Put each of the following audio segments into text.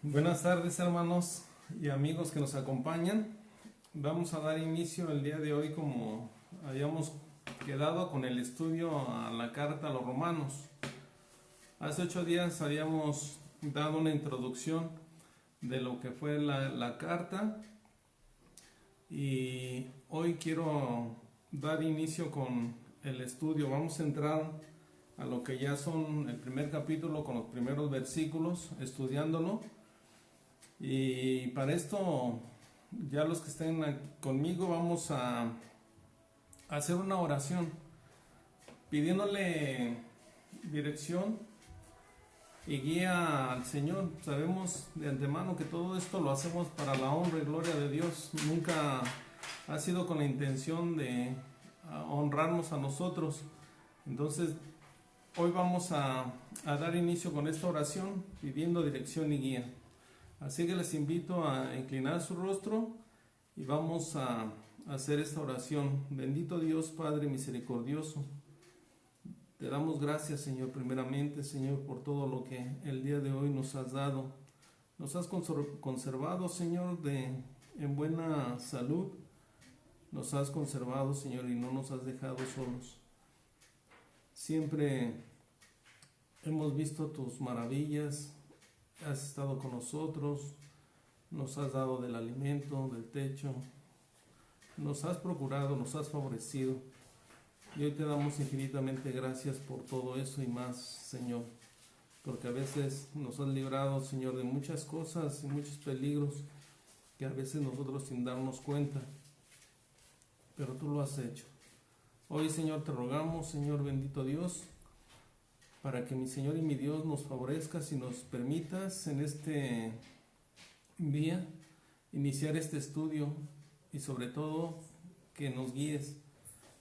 Buenas tardes, hermanos y amigos que nos acompañan. Vamos a dar inicio el día de hoy, como habíamos quedado, con el estudio a la carta a los romanos. Hace 8 días habíamos dado una introducción de lo que fue la carta, y hoy quiero dar inicio con el estudio. Vamos a entrar a lo que ya son el primer capítulo, con los primeros versículos, estudiándolo. Y para esto, ya los que estén conmigo, vamos a hacer una oración pidiéndole dirección y guía al Señor. Sabemos de antemano que todo esto lo hacemos para la honra y gloria de Dios. Nunca ha sido con la intención de honrarnos a nosotros. Entonces, hoy vamos a dar inicio con esta oración pidiendo dirección y guía. Así que les invito a inclinar su rostro y vamos a hacer esta oración. Bendito Dios, Padre misericordioso, te damos gracias, Señor, primeramente, Señor, por todo lo que el día de hoy nos has dado. Nos has conservado, Señor, en buena salud. Nos has conservado, Señor, y no nos has dejado solos. Siempre hemos visto tus maravillas. Has estado con nosotros, nos has dado del alimento, del techo, nos has procurado, nos has favorecido. Y hoy te damos infinitamente gracias por todo eso y más, Señor, porque a veces nos has librado, Señor, de muchas cosas y muchos peligros que a veces nosotros sin darnos cuenta, pero tú lo has hecho. Hoy, Señor, te rogamos, Señor bendito Dios, para que mi Señor y mi Dios nos favorezcas y nos permitas en este día iniciar este estudio, y sobre todo que nos guíes,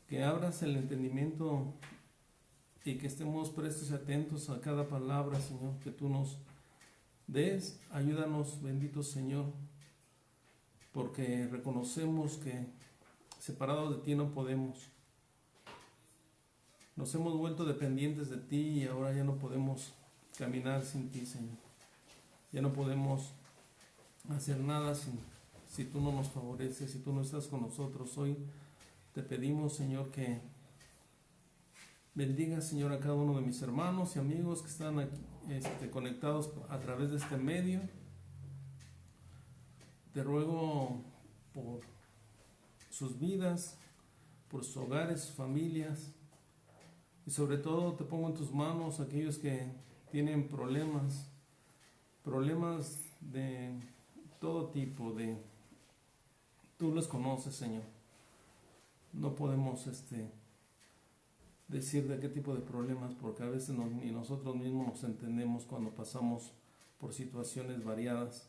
que abras el entendimiento y que estemos prestos y atentos a cada palabra, Señor, que tú nos des. Ayúdanos, bendito Señor, porque reconocemos que separados de ti no podemos. Nos hemos vuelto dependientes de ti y ahora ya no podemos caminar sin ti, Señor. Ya no podemos hacer nada si tú no nos favoreces, si tú no estás con nosotros. Hoy te pedimos, Señor, que bendiga, Señor, a cada uno de mis hermanos y amigos que están aquí, conectados a través de este medio. Te ruego por sus vidas, por sus hogares, sus familias. Y sobre todo te pongo en tus manos aquellos que tienen problemas de todo tipo, tú los conoces, Señor. No podemos decir de qué tipo de problemas, porque a veces ni nosotros mismos nos entendemos cuando pasamos por situaciones variadas,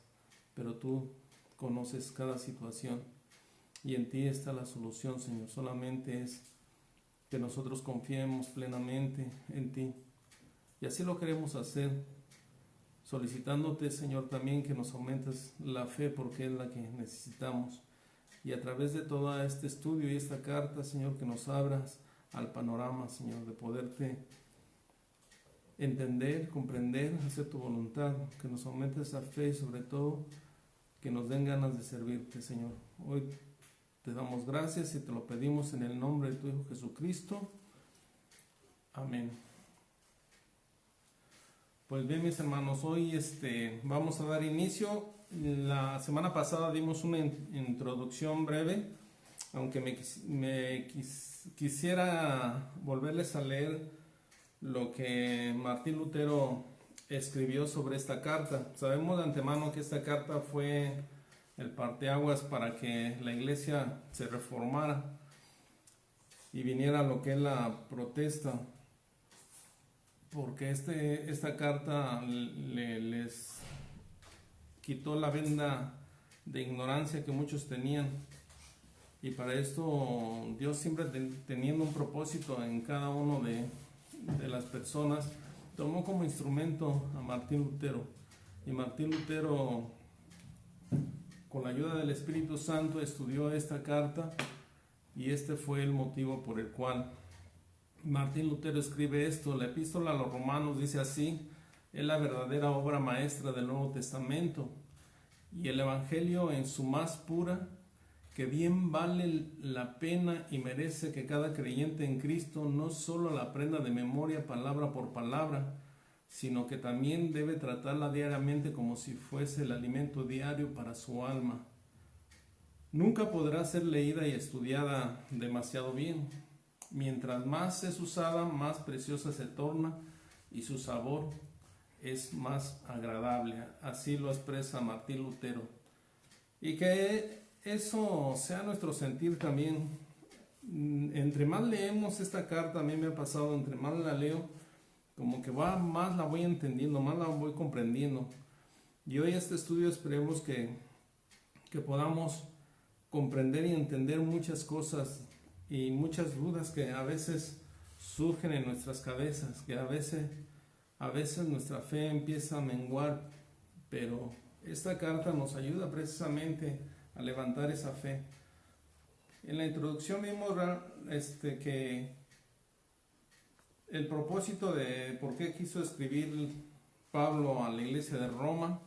pero tú conoces cada situación y en ti está la solución, Señor. Solamente es que nosotros confiemos plenamente en ti, y así lo queremos hacer, solicitándote, Señor, también que nos aumentes la fe, porque es la que necesitamos, y a través de todo este estudio y esta carta, Señor, que nos abras al panorama, Señor, de poderte entender, comprender, hacer tu voluntad, que nos aumentes esa fe y sobre todo que nos den ganas de servirte, Señor. Hoy te damos gracias y te lo pedimos en el nombre de tu Hijo Jesucristo. Amén. Pues bien, mis hermanos, hoy vamos a dar inicio. La semana pasada dimos una introducción breve, aunque quisiera volverles a leer lo que Martín Lutero escribió sobre esta carta. Sabemos de antemano que esta carta fue el parteaguas para que la iglesia se reformara y viniera lo que es la protesta, porque esta carta les quitó la venda de ignorancia que muchos tenían, y para esto Dios, siempre teniendo un propósito en cada uno de las personas, tomó como instrumento a Martín Lutero, y Martín Lutero, con la ayuda del Espíritu Santo, estudió esta carta, y este fue el motivo por el cual Martín Lutero escribe esto. La epístola a los romanos dice así: Es la verdadera obra maestra del Nuevo Testamento y el Evangelio en su más pura, que bien vale la pena y merece que cada creyente en Cristo no solo la aprenda de memoria palabra por palabra, sino que también debe tratarla diariamente como si fuese el alimento diario para su alma. Nunca podrá ser leída y estudiada demasiado bien. Mientras más es usada, más preciosa se torna y su sabor es más agradable. Así lo expresa Martín Lutero. Y que eso sea nuestro sentir también. Entre más leemos esta carta, a mí me ha pasado, entre más la leo, como que más la voy entendiendo, más la voy comprendiendo. Y hoy este estudio esperemos que podamos comprender y entender muchas cosas y muchas dudas que a veces surgen en nuestras cabezas, que a veces nuestra fe empieza a menguar, pero esta carta nos ayuda precisamente a levantar esa fe. En la introducción vimos que el propósito de por qué quiso escribir Pablo a la iglesia de Roma,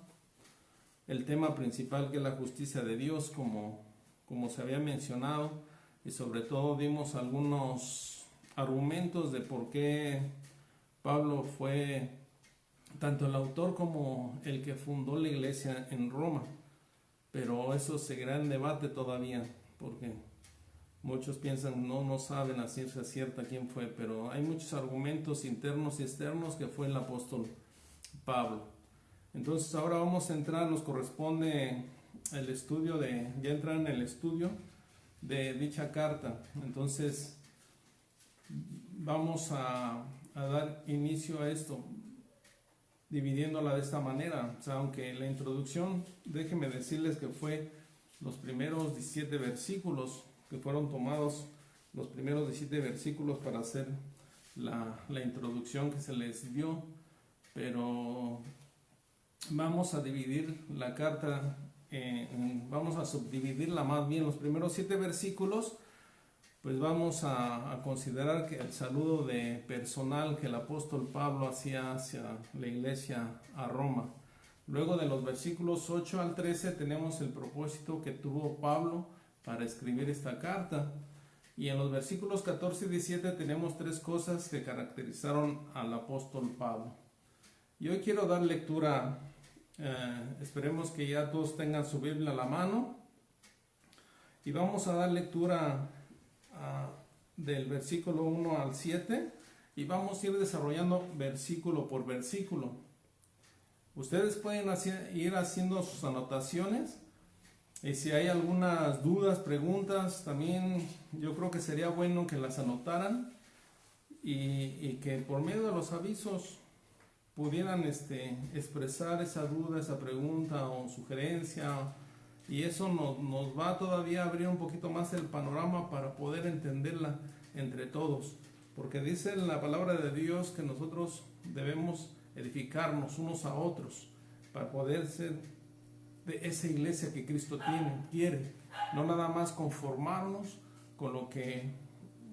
el tema principal que es la justicia de Dios, como se había mencionado, y sobre todo dimos algunos argumentos de por qué Pablo fue tanto el autor como el que fundó la iglesia en Roma. Pero eso seguirá en debate todavía, porque muchos piensan, no saben a ciencia cierta quién fue, pero hay muchos argumentos internos y externos que fue el apóstol Pablo. Entonces ahora vamos a entrar, nos corresponde el estudio ya entrar en el estudio de dicha carta. Entonces vamos a dar inicio a esto, dividiéndola de esta manera. O sea, aunque la introducción, déjenme decirles que fue los primeros 17 versículos, que fueron tomados los primeros 17 versículos para hacer la introducción que se les dio, pero vamos a dividir la carta, vamos a subdividirla más bien. Los primeros 7 versículos, pues vamos a considerar que el saludo personal que el apóstol Pablo hacía hacia la iglesia a Roma. Luego de los versículos 8 al 13 tenemos el propósito que tuvo Pablo para escribir esta carta. Y en los versículos 14 y 17 tenemos 3 cosas que caracterizaron al apóstol Pablo. Y hoy quiero dar lectura, esperemos que ya todos tengan su Biblia a la mano. Y vamos a dar lectura del versículo 1 al 7 y vamos a ir desarrollando versículo por versículo. Ustedes pueden ir haciendo sus anotaciones y si hay algunas dudas, preguntas, también yo creo que sería bueno que las anotaran y que por medio de los avisos pudieran expresar esa duda, esa pregunta o sugerencia. Y eso nos va todavía a abrir un poquito más el panorama para poder entenderla entre todos. Porque dice la palabra de Dios que nosotros debemos edificarnos unos a otros para poder ser de esa iglesia que Cristo quiere. No nada más conformarnos con lo que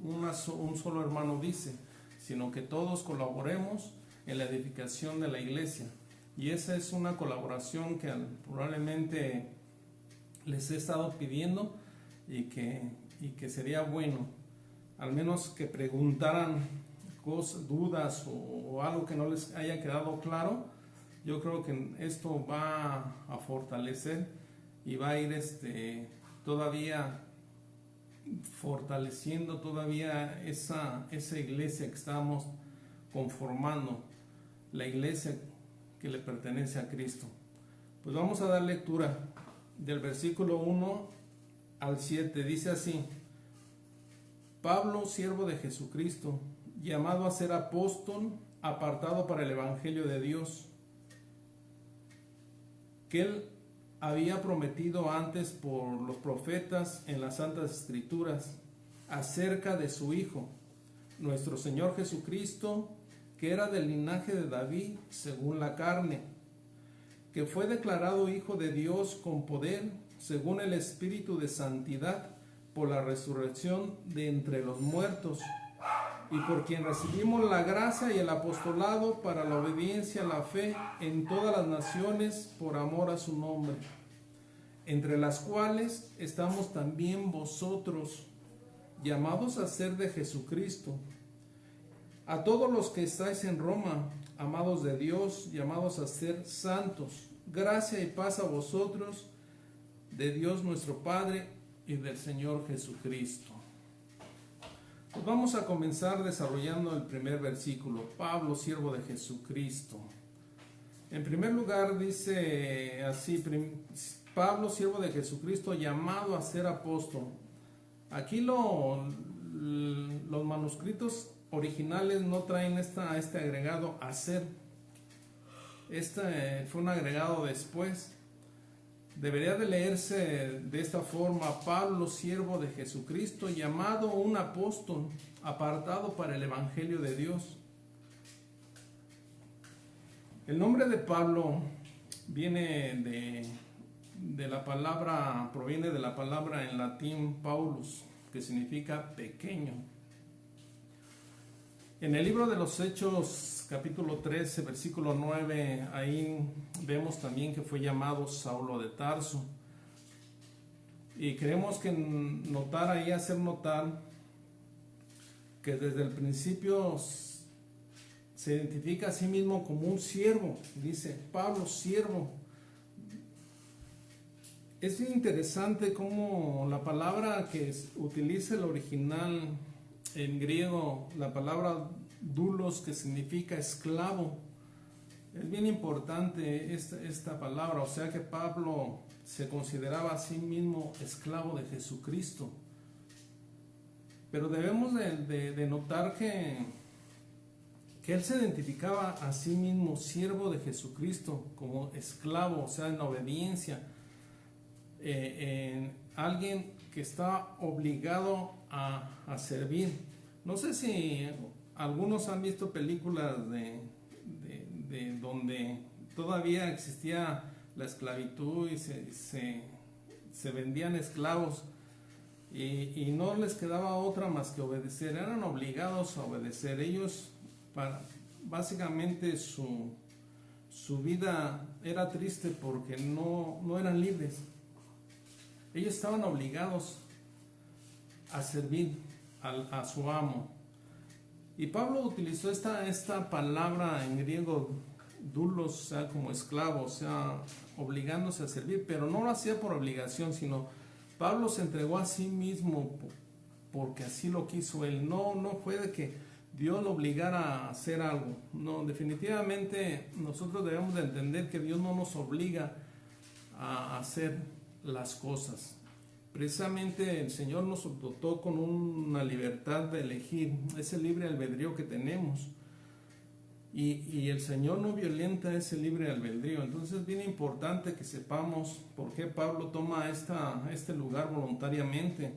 un solo hermano dice, sino que todos colaboremos en la edificación de la iglesia. Y esa es una colaboración que probablemente les he estado pidiendo y que sería bueno, al menos que preguntaran dudas o algo que no les haya quedado claro. Yo creo que esto va a fortalecer y va a ir todavía fortaleciendo todavía esa iglesia que estamos conformando, la iglesia que le pertenece a Cristo. Pues vamos a dar lectura del versículo 1 al 7, dice así: Pablo, siervo de Jesucristo, llamado a ser apóstol, apartado para el evangelio de Dios, que él había prometido antes por los profetas en las santas escrituras, acerca de su Hijo, nuestro Señor Jesucristo, que era del linaje de David según la carne, que fue declarado Hijo de Dios con poder, según el Espíritu de santidad, por la resurrección de entre los muertos, y por quien recibimos la gracia y el apostolado para la obediencia a la fe en todas las naciones por amor a su nombre, entre las cuales estamos también vosotros, llamados a ser de Jesucristo. A todos los que estáis en Roma, amados de Dios, llamados a ser santos, gracia y paz a vosotros, de Dios nuestro Padre y del Señor Jesucristo. Pues vamos a comenzar desarrollando el primer versículo. Pablo, siervo de Jesucristo. En primer lugar dice así, Pablo, siervo de Jesucristo, llamado a ser apóstol. Aquí los manuscritos originales no traen este agregado a ser. Este fue un agregado después. Debería de leerse de esta forma: Pablo, siervo de Jesucristo, llamado un apóstol, apartado para el Evangelio de Dios. El nombre de Pablo viene de la palabra, proviene de la palabra en latín Paulus, que significa pequeño. En el libro de los Hechos, capítulo 13, versículo 9, ahí vemos también que fue llamado Saulo de Tarso. Y queremos que notar ahí, hacer notar que desde el principio se identifica a sí mismo como un siervo. Dice, Pablo, siervo. Es bien interesante cómo la palabra que utiliza el original en griego, la palabra doulos, que significa esclavo, es bien importante esta palabra. O sea que Pablo se consideraba a sí mismo esclavo de Jesucristo. Pero debemos de notar que él se identificaba a sí mismo siervo de Jesucristo, como esclavo, o sea, en obediencia, en alguien que está obligado a servir. No sé si algunos han visto películas de donde todavía existía la esclavitud y se vendían esclavos y no les quedaba otra más que obedecer. Eran obligados a obedecer. Ellos, básicamente su vida era triste porque no eran libres. Ellos estaban obligados a servir a su amo. Y Pablo utilizó esta palabra en griego, doulos, o sea, como esclavo, o sea, obligándose a servir, pero no lo hacía por obligación, sino Pablo se entregó a sí mismo porque así lo quiso él. No fue de que Dios lo obligara a hacer algo. No, definitivamente nosotros debemos de entender que Dios no nos obliga a hacer las cosas. Precisamente el Señor nos dotó con una libertad de elegir, ese libre albedrío que tenemos, y el Señor no violenta ese libre albedrío. Entonces es bien importante que sepamos por qué Pablo toma este lugar voluntariamente,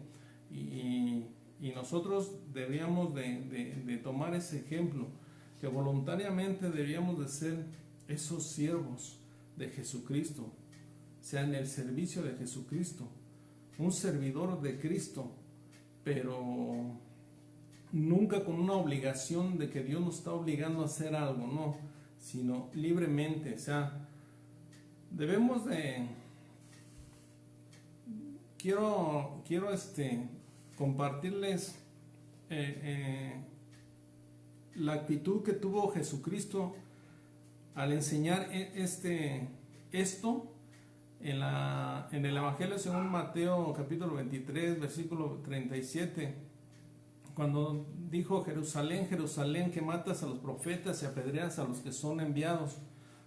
y nosotros deberíamos de tomar ese ejemplo, que voluntariamente deberíamos de ser esos siervos de Jesucristo, o sea, en el servicio de Jesucristo, un servidor de Cristo, pero nunca con una obligación de que Dios nos está obligando a hacer algo, no, sino libremente. O sea, debemos de... Quiero compartirles la actitud que tuvo Jesucristo al enseñar esto en el Evangelio según Mateo capítulo 23 versículo 37, cuando dijo: Jerusalén, Jerusalén, que matas a los profetas y apedreas a los que son enviados.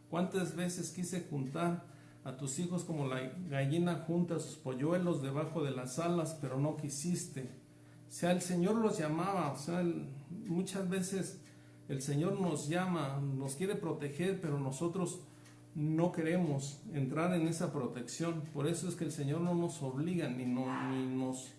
¿Cuántas veces quise juntar a tus hijos como la gallina junta sus polluelos debajo de las alas, pero no quisiste? O sea, el Señor los llamaba. O sea, muchas veces el Señor nos llama, nos quiere proteger, pero nosotros no queremos entrar en esa protección. Por eso es que el Señor no nos obliga ni nos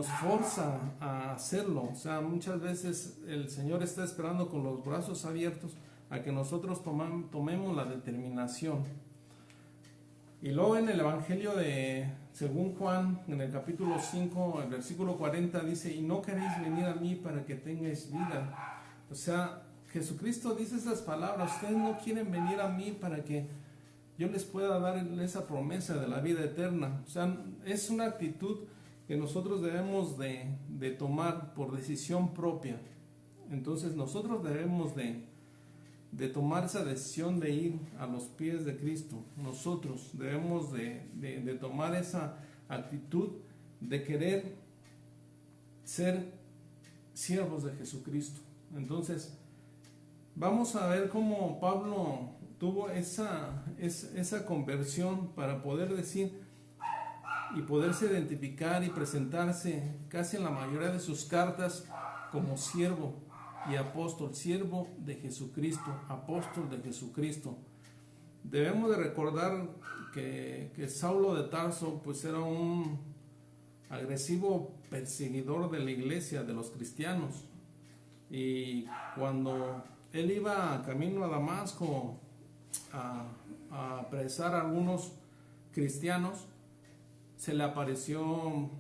forza a hacerlo. O sea, muchas veces el Señor está esperando con los brazos abiertos a que nosotros tomemos la determinación. Y luego en el Evangelio de según Juan, en el capítulo 5, el versículo 40 dice, y no queréis venir a mí para que tengáis vida. O sea, Jesucristo dice estas palabras, ustedes no quieren venir a mí para que yo les pueda dar esa promesa de la vida eterna. O sea, es una actitud que nosotros debemos de tomar por decisión propia. Entonces nosotros debemos de tomar esa decisión de ir a los pies de Cristo. Nosotros debemos de tomar esa actitud de querer ser siervos de Jesucristo. Entonces, vamos a ver cómo Pablo tuvo esa conversión para poder decir y poderse identificar y presentarse casi en la mayoría de sus cartas como siervo y apóstol, siervo de Jesucristo, apóstol de Jesucristo. Debemos de recordar que Saulo de Tarso pues era un agresivo perseguidor de la iglesia, de los cristianos, y cuando él iba camino a Damasco a apresar a algunos cristianos, se le apareció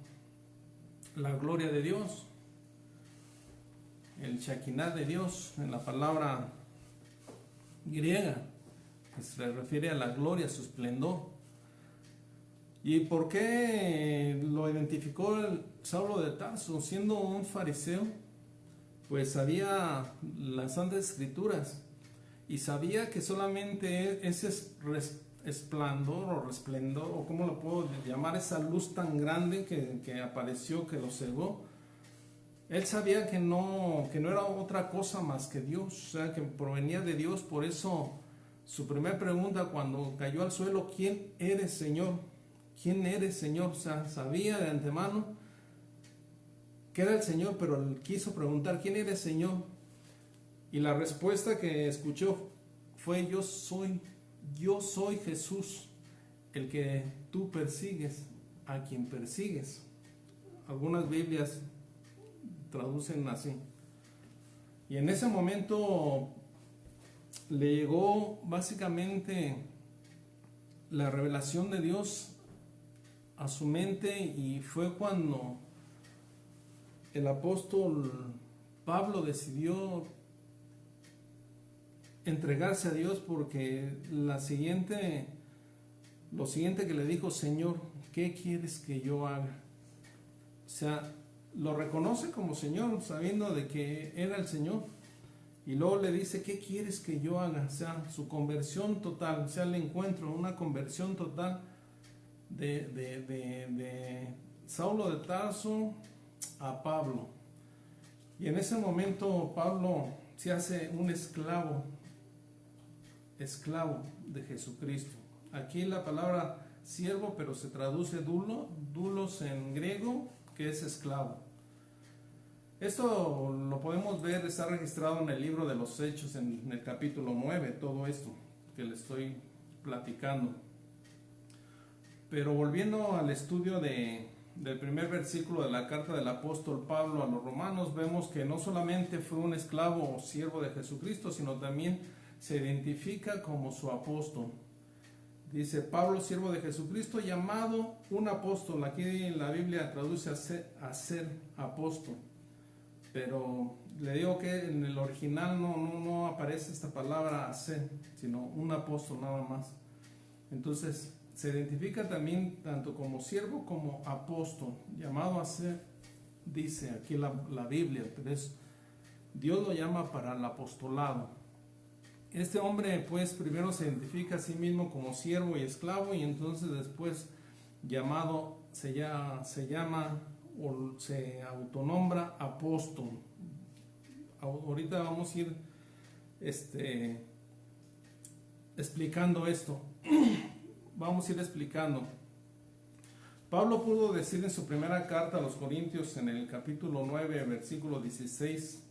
la gloria de Dios, el Shekinah de Dios, en la palabra griega, que se refiere a la gloria, a su esplendor. ¿Y por qué lo identificó el Saulo de Tarso? Siendo un fariseo, pues sabía las Santas Escrituras y sabía que solamente ese esplendor o resplendor, o como lo puedo llamar, esa luz tan grande que apareció, que lo cegó, él sabía que no era otra cosa más que Dios, o sea, que provenía de Dios. Por eso su primera pregunta cuando cayó al suelo, ¿quién eres, Señor? ¿Quién eres, Señor? O sea, sabía de antemano que era el Señor, pero él quiso preguntar, ¿quién eres, Señor? Y la respuesta que escuchó fue, yo soy Jesús, el que tú persigues, a quien persigues. Algunas Biblias traducen así. Y en ese momento le llegó básicamente la revelación de Dios a su mente, y fue cuando el apóstol Pablo decidió entregarse a Dios, porque lo siguiente que le dijo, Señor, ¿qué quieres que yo haga? O sea, lo reconoce como Señor, sabiendo de que era el Señor, y luego le dice, ¿qué quieres que yo haga? O sea, su conversión total, o sea, el encuentro, una conversión total de Saulo de Tarso a Pablo. Y en ese momento Pablo se hace un esclavo de Jesucristo. Aquí la palabra siervo, pero se traduce doulos en griego, que es esclavo. Esto lo podemos ver, está registrado en el libro de los Hechos, en el capítulo 9, todo esto que le estoy platicando. Pero volviendo al estudio del primer versículo de la carta del apóstol Pablo a los romanos, vemos que no solamente fue un esclavo o siervo de Jesucristo, sino también se identifica como su apóstol. Dice, Pablo, siervo de Jesucristo, llamado un apóstol. Aquí la Biblia traduce a ser apóstol, pero le digo que en el original no aparece esta palabra hacer, sino un apóstol nada más. Entonces se identifica también tanto como siervo como apóstol, llamado a ser, dice aquí la Biblia, pero Dios lo llama para el apostolado. Este hombre pues primero se identifica a sí mismo como siervo y esclavo, y entonces después llamado se llama o se autonombra apóstol. Ahorita vamos a ir explicando esto. Vamos a ir explicando. Pablo pudo decir en su primera carta a los Corintios, en el capítulo 9, versículo 16,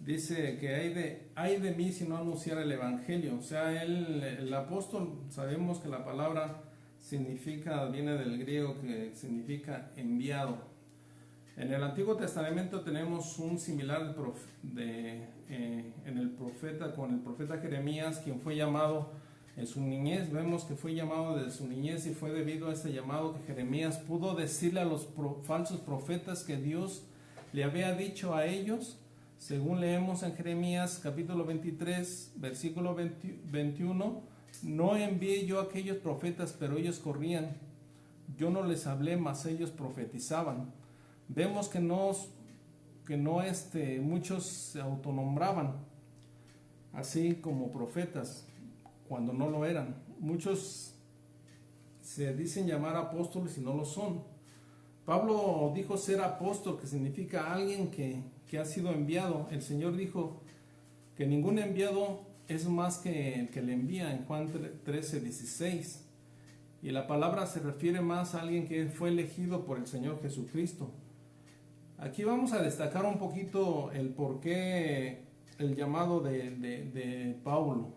dice que hay de mí si no anunciara el evangelio. O sea, el apóstol, sabemos que la palabra viene del griego, que significa enviado. En el Antiguo Testamento tenemos un similar con el profeta Jeremías, quien fue llamado En su niñez vemos que fue llamado desde su niñez y fue debido a este llamado que Jeremías pudo decirle a los falsos profetas que Dios le había dicho a ellos, según leemos en Jeremías capítulo 23, versículo 21, no envié yo a aquellos profetas, pero ellos corrían. Yo no les hablé, mas ellos profetizaban. Vemos que muchos se autonombraban así como profetas cuando no lo eran. Muchos se dicen llamar apóstoles y no lo son. Pablo dijo ser apóstol, que significa alguien que ha sido enviado. El Señor dijo que ningún enviado es más que el que le envía en Juan 13:16. Y la palabra se refiere más a alguien que fue elegido por el Señor Jesucristo. Aquí vamos a destacar un poquito el por qué el llamado de Pablo.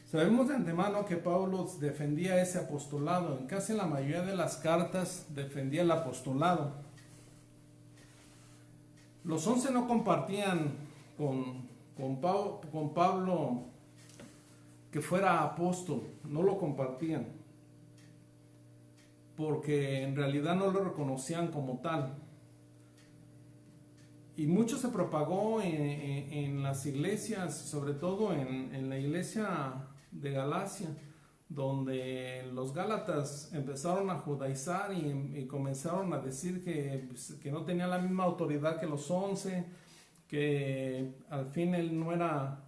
Sabemos de antemano que Pablo defendía ese apostolado. En casi la mayoría de las cartas defendía el apostolado. Los 11 no compartían con Pablo que fuera apóstol, no lo compartían, porque en realidad no lo reconocían como tal. Y mucho se propagó en las iglesias, sobre todo en la iglesia de Galacia, donde los gálatas empezaron a judaizar y comenzaron a decir que no tenía la misma autoridad que los 11, que al fin él no era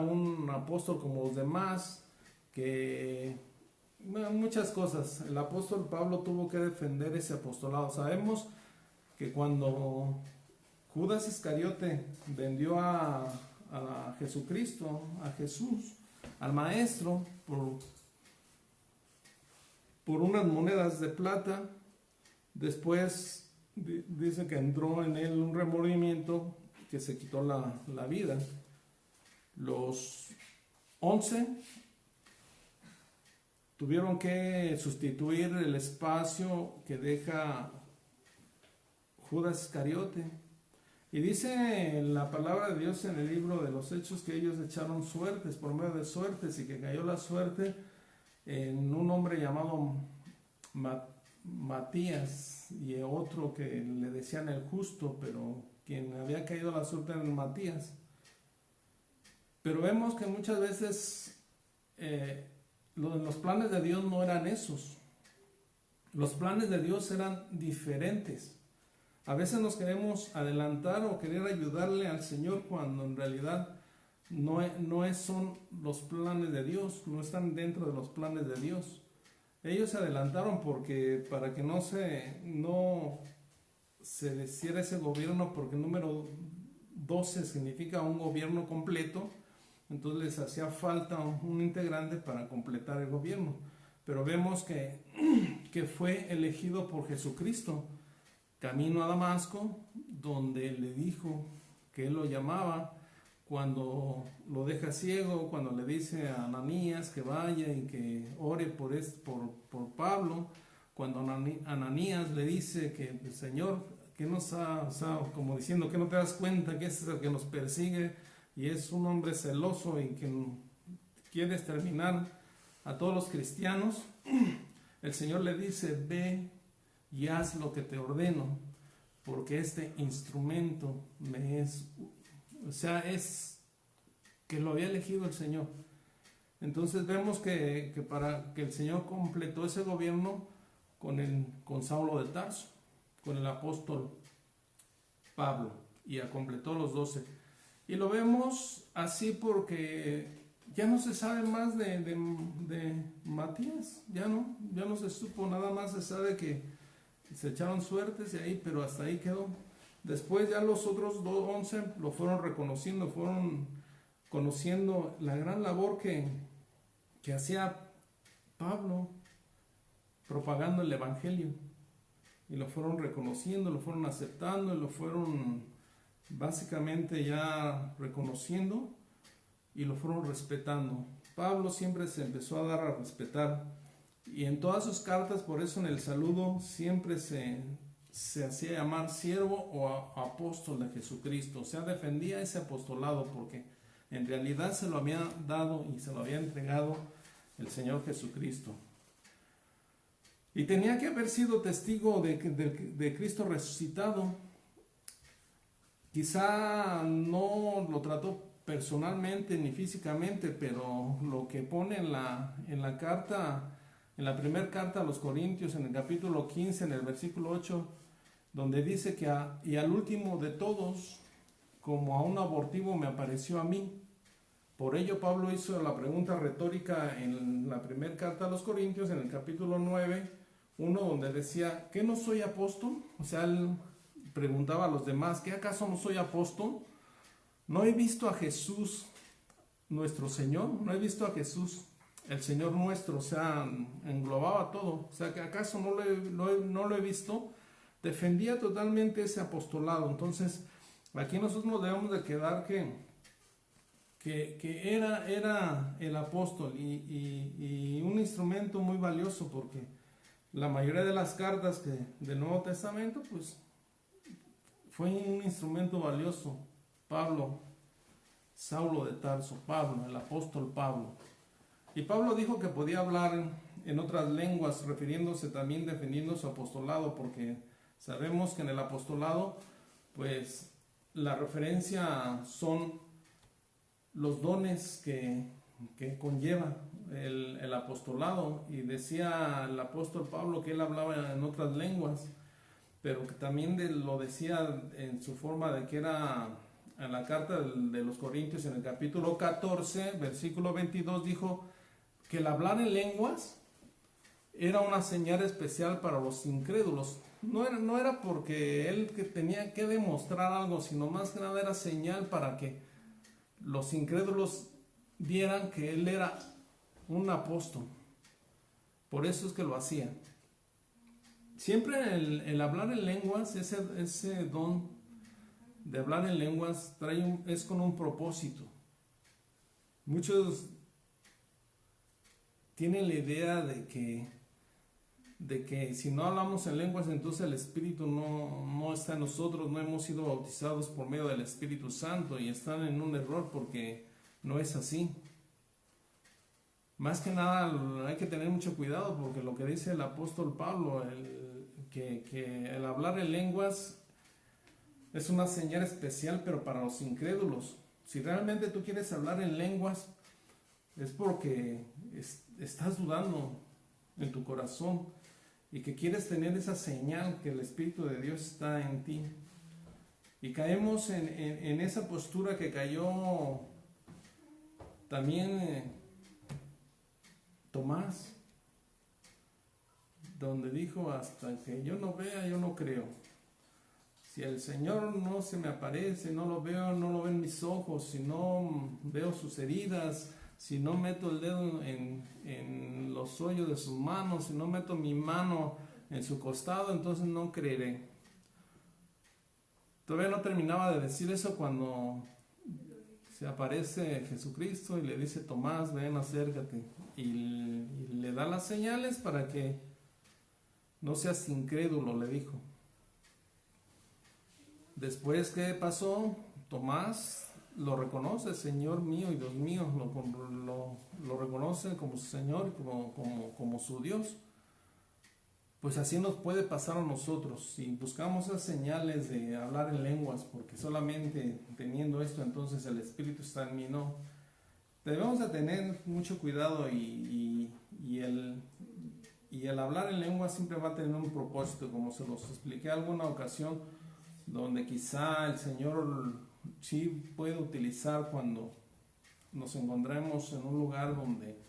un apóstol como los demás, que muchas cosas. El apóstol Pablo tuvo que defender ese apostolado. Sabemos que cuando Judas Iscariote vendió a Jesucristo, a Jesús, al Maestro, por unas monedas de plata, después dice que entró en él un remordimiento que se quitó la vida. Los 11 tuvieron que sustituir el espacio que deja Judas Iscariote. Y dice la palabra de Dios en el libro de los Hechos que ellos echaron suertes, por medio de suertes, y que cayó la suerte en un hombre llamado Matías, y otro que le decían el justo, pero quien había caído la suerte en Matías. Pero vemos que muchas veces los planes de Dios no eran esos. Los planes de Dios eran diferentes. A veces nos queremos adelantar o querer ayudarle al Señor cuando en realidad no son los planes de Dios, no están dentro de los planes de Dios. Ellos se adelantaron porque para que no se hiciera ese gobierno, porque el número 12 significa un gobierno completo, entonces les hacía falta un integrante para completar el gobierno. Pero vemos que fue elegido por Jesucristo. Camino a Damasco, donde le dijo que él lo llamaba, cuando lo deja ciego, cuando le dice a Ananías que vaya y que ore por Pablo, cuando Ananías le dice que el Señor, que nos ha, como diciendo que no te das cuenta que es el que nos persigue y es un hombre celoso y que quiere exterminar a todos los cristianos, el Señor le dice: ve y haz lo que te ordeno, porque este instrumento es que lo había elegido el Señor. Entonces vemos que para que el Señor completó ese gobierno con Saulo de Tarso, con el apóstol Pablo, y completó los 12. Y lo vemos así porque ya no se sabe más de Matías, ya no se supo, nada más se sabe que se echaron suertes de ahí, pero hasta ahí quedó. Después ya los otros 11 lo fueron reconociendo, fueron conociendo la gran labor que hacía Pablo propagando el Evangelio, y lo fueron reconociendo, lo fueron aceptando, y lo fueron básicamente ya reconociendo y lo fueron respetando. Pablo siempre se empezó a dar a respetar, y en todas sus cartas, por eso en el saludo siempre se hacía llamar siervo o apóstol de Jesucristo. O sea, defendía ese apostolado porque En realidad se lo había dado y se lo había entregado el Señor Jesucristo. Y tenía que haber sido testigo de Cristo resucitado. Quizá no lo trató personalmente ni físicamente, pero lo que pone en la carta, en la primera carta a los Corintios, en el capítulo 15, en el versículo 8, donde dice que y al último de todos, como a un abortivo me apareció a mí. Por ello Pablo hizo la pregunta retórica en la primera carta a los Corintios, en el capítulo 9, donde decía, ¿qué no soy apóstol? O sea, él preguntaba a los demás, ¿qué acaso no soy apóstol? No he visto a Jesús nuestro Señor, no he visto a Jesús el Señor nuestro, o sea, englobaba todo, o sea, ¿que acaso no lo he visto? Defendía totalmente ese apostolado. Entonces, aquí nosotros debemos de quedar que era el apóstol y un instrumento muy valioso, porque la mayoría de las cartas del Nuevo Testamento, pues, fue un instrumento valioso. Pablo, Saulo de Tarso, Pablo, el apóstol Pablo. Y Pablo dijo que podía hablar en otras lenguas, refiriéndose también, defendiendo su apostolado, porque sabemos que en el apostolado, pues, la referencia son los dones que conlleva el apostolado. Y decía el apóstol Pablo que él hablaba en otras lenguas, pero que también lo decía en su forma de que era en la carta de los Corintios, en el capítulo 14, versículo 22, dijo que el hablar en lenguas era una señal especial para los incrédulos. No era porque él que tenía que demostrar algo, sino más que nada era señal para que los incrédulos vieran que él era un apóstol. Por eso es que lo hacía. Siempre el hablar en lenguas, ese don de hablar en lenguas es con un propósito. Muchos tienen la idea de que si no hablamos en lenguas, entonces el Espíritu no está en nosotros, no hemos sido bautizados por medio del Espíritu Santo, y están en un error, porque no es así. Más que nada hay que tener mucho cuidado, porque lo que dice el apóstol Pablo, que el hablar en lenguas es una señal especial, pero para los incrédulos. Si realmente tú quieres hablar en lenguas, es porque estás dudando en tu corazón y que quieres tener esa señal que el Espíritu de Dios está en ti. Y caemos en esa postura que cayó también Tomás, donde dijo, hasta que yo no vea, yo no creo. Si el Señor no se me aparece, no lo veo, no lo ven mis ojos, si no veo sus heridas, si no meto el dedo en los hoyos de sus manos, si no meto mi mano en su costado, entonces no creeré. Todavía no terminaba de decir eso cuando se aparece Jesucristo y le dice, Tomás, ven, acércate, y le da las señales para que no seas incrédulo, le dijo. Después, ¿qué pasó? Tomás lo reconoce, Señor mío y Dios mío, lo reconoce como su Señor, como su Dios. Pues así nos puede pasar a nosotros, si buscamos esas señales de hablar en lenguas, porque solamente teniendo esto entonces el Espíritu está en mí, no. Debemos de tener mucho cuidado y el hablar en lenguas siempre va a tener un propósito, como se los expliqué en alguna ocasión, donde quizá el Señor sí puede utilizar cuando nos encontremos en un lugar donde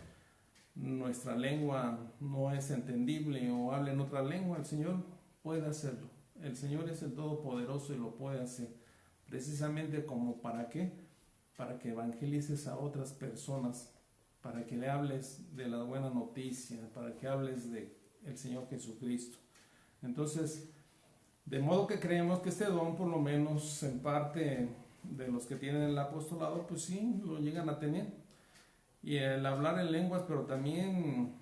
nuestra lengua no es entendible o habla en otra lengua. El Señor puede hacerlo. El Señor es el Todopoderoso y lo puede hacer. Precisamente como ¿para qué? Para que evangelices a otras personas, para que le hables de la buena noticia, para que hables de el Señor Jesucristo. Entonces, de modo que creemos que este don, por lo menos en parte de los que tienen el apostolado, pues sí, lo llegan a tener. Y el hablar en lenguas, pero también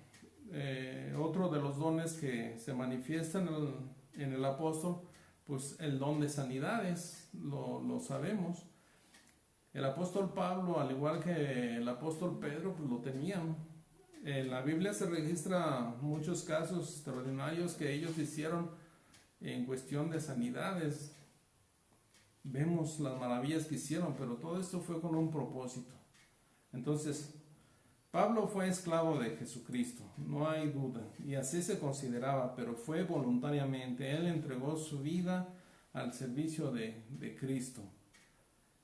otro de los dones que se manifiestan en el apóstol, pues el don de sanidades, lo sabemos. El apóstol Pablo, al igual que el apóstol Pedro, pues lo tenían. En la Biblia se registra muchos casos extraordinarios que ellos hicieron en cuestión de sanidades. Vemos las maravillas que hicieron, pero todo esto fue con un propósito. Entonces, Pablo fue esclavo de Jesucristo, no hay duda, y así se consideraba, pero fue voluntariamente. Él entregó su vida al servicio de Cristo.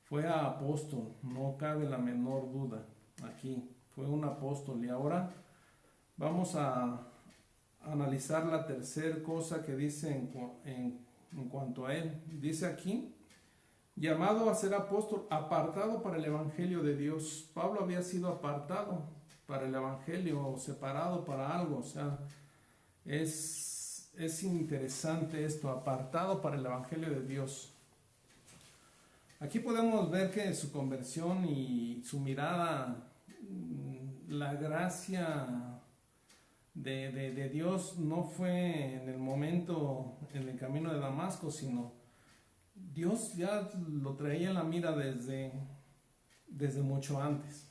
Fue apóstol, no cabe la menor duda aquí. Fue un apóstol. Y ahora vamos a analizar la tercera cosa que dice en cuanto a él. Dice aquí, llamado a ser apóstol, apartado para el evangelio de Dios. Pablo había sido apartado para el evangelio, separado para algo. O sea, es interesante esto, apartado para el evangelio de Dios. Aquí podemos ver que su conversión y su mirada, la gracia de Dios no fue en el momento, en el camino de Damasco, sino Dios ya lo traía en la mira desde mucho antes.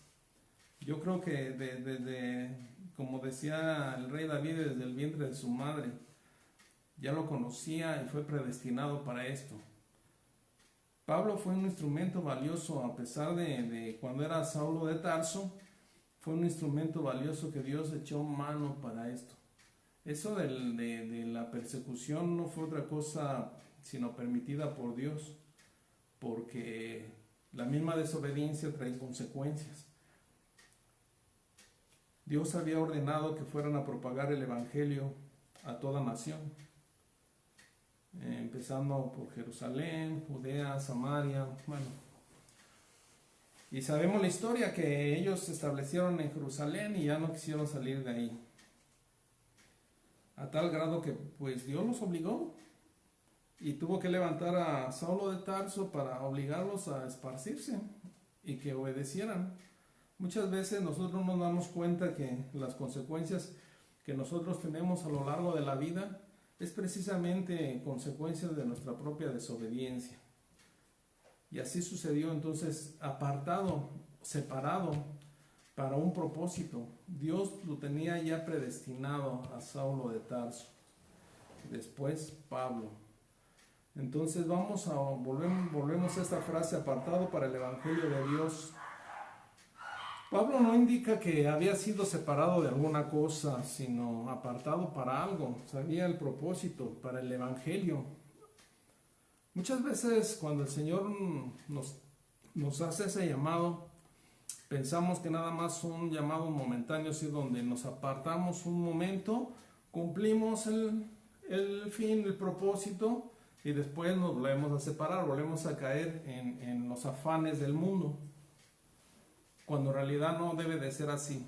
Yo creo que desde, como decía el rey David, desde el vientre de su madre, ya lo conocía y fue predestinado para esto. Pablo fue un instrumento valioso, a pesar de cuando era Saulo de Tarso, fue un instrumento valioso que Dios echó mano para esto. Eso de la persecución no fue otra cosa sino permitida por Dios, porque la misma desobediencia trae consecuencias. Dios había ordenado que fueran a propagar el evangelio a toda nación, empezando por Jerusalén, Judea, Samaria, bueno. Y sabemos la historia, que ellos se establecieron en Jerusalén y ya no quisieron salir de ahí. A tal grado que pues Dios los obligó y tuvo que levantar a Saulo de Tarso para obligarlos a esparcirse y que obedecieran. Muchas veces nosotros nos damos cuenta que las consecuencias que nosotros tenemos a lo largo de la vida es precisamente consecuencia de nuestra propia desobediencia. Y así sucedió. Entonces, apartado, separado para un propósito. Dios lo tenía ya predestinado a Saulo de Tarso. Después Pablo. Entonces volvemos a esta frase, apartado para el evangelio de Dios. Pablo no indica que había sido separado de alguna cosa, sino apartado para algo. Sabía el propósito, para el evangelio. Muchas veces cuando el Señor nos hace ese llamado, pensamos que nada más un llamado momentáneo, así donde nos apartamos un momento, cumplimos el fin, el propósito, y después nos volvemos a separar, volvemos a caer en los afanes del mundo, cuando en realidad no debe de ser así.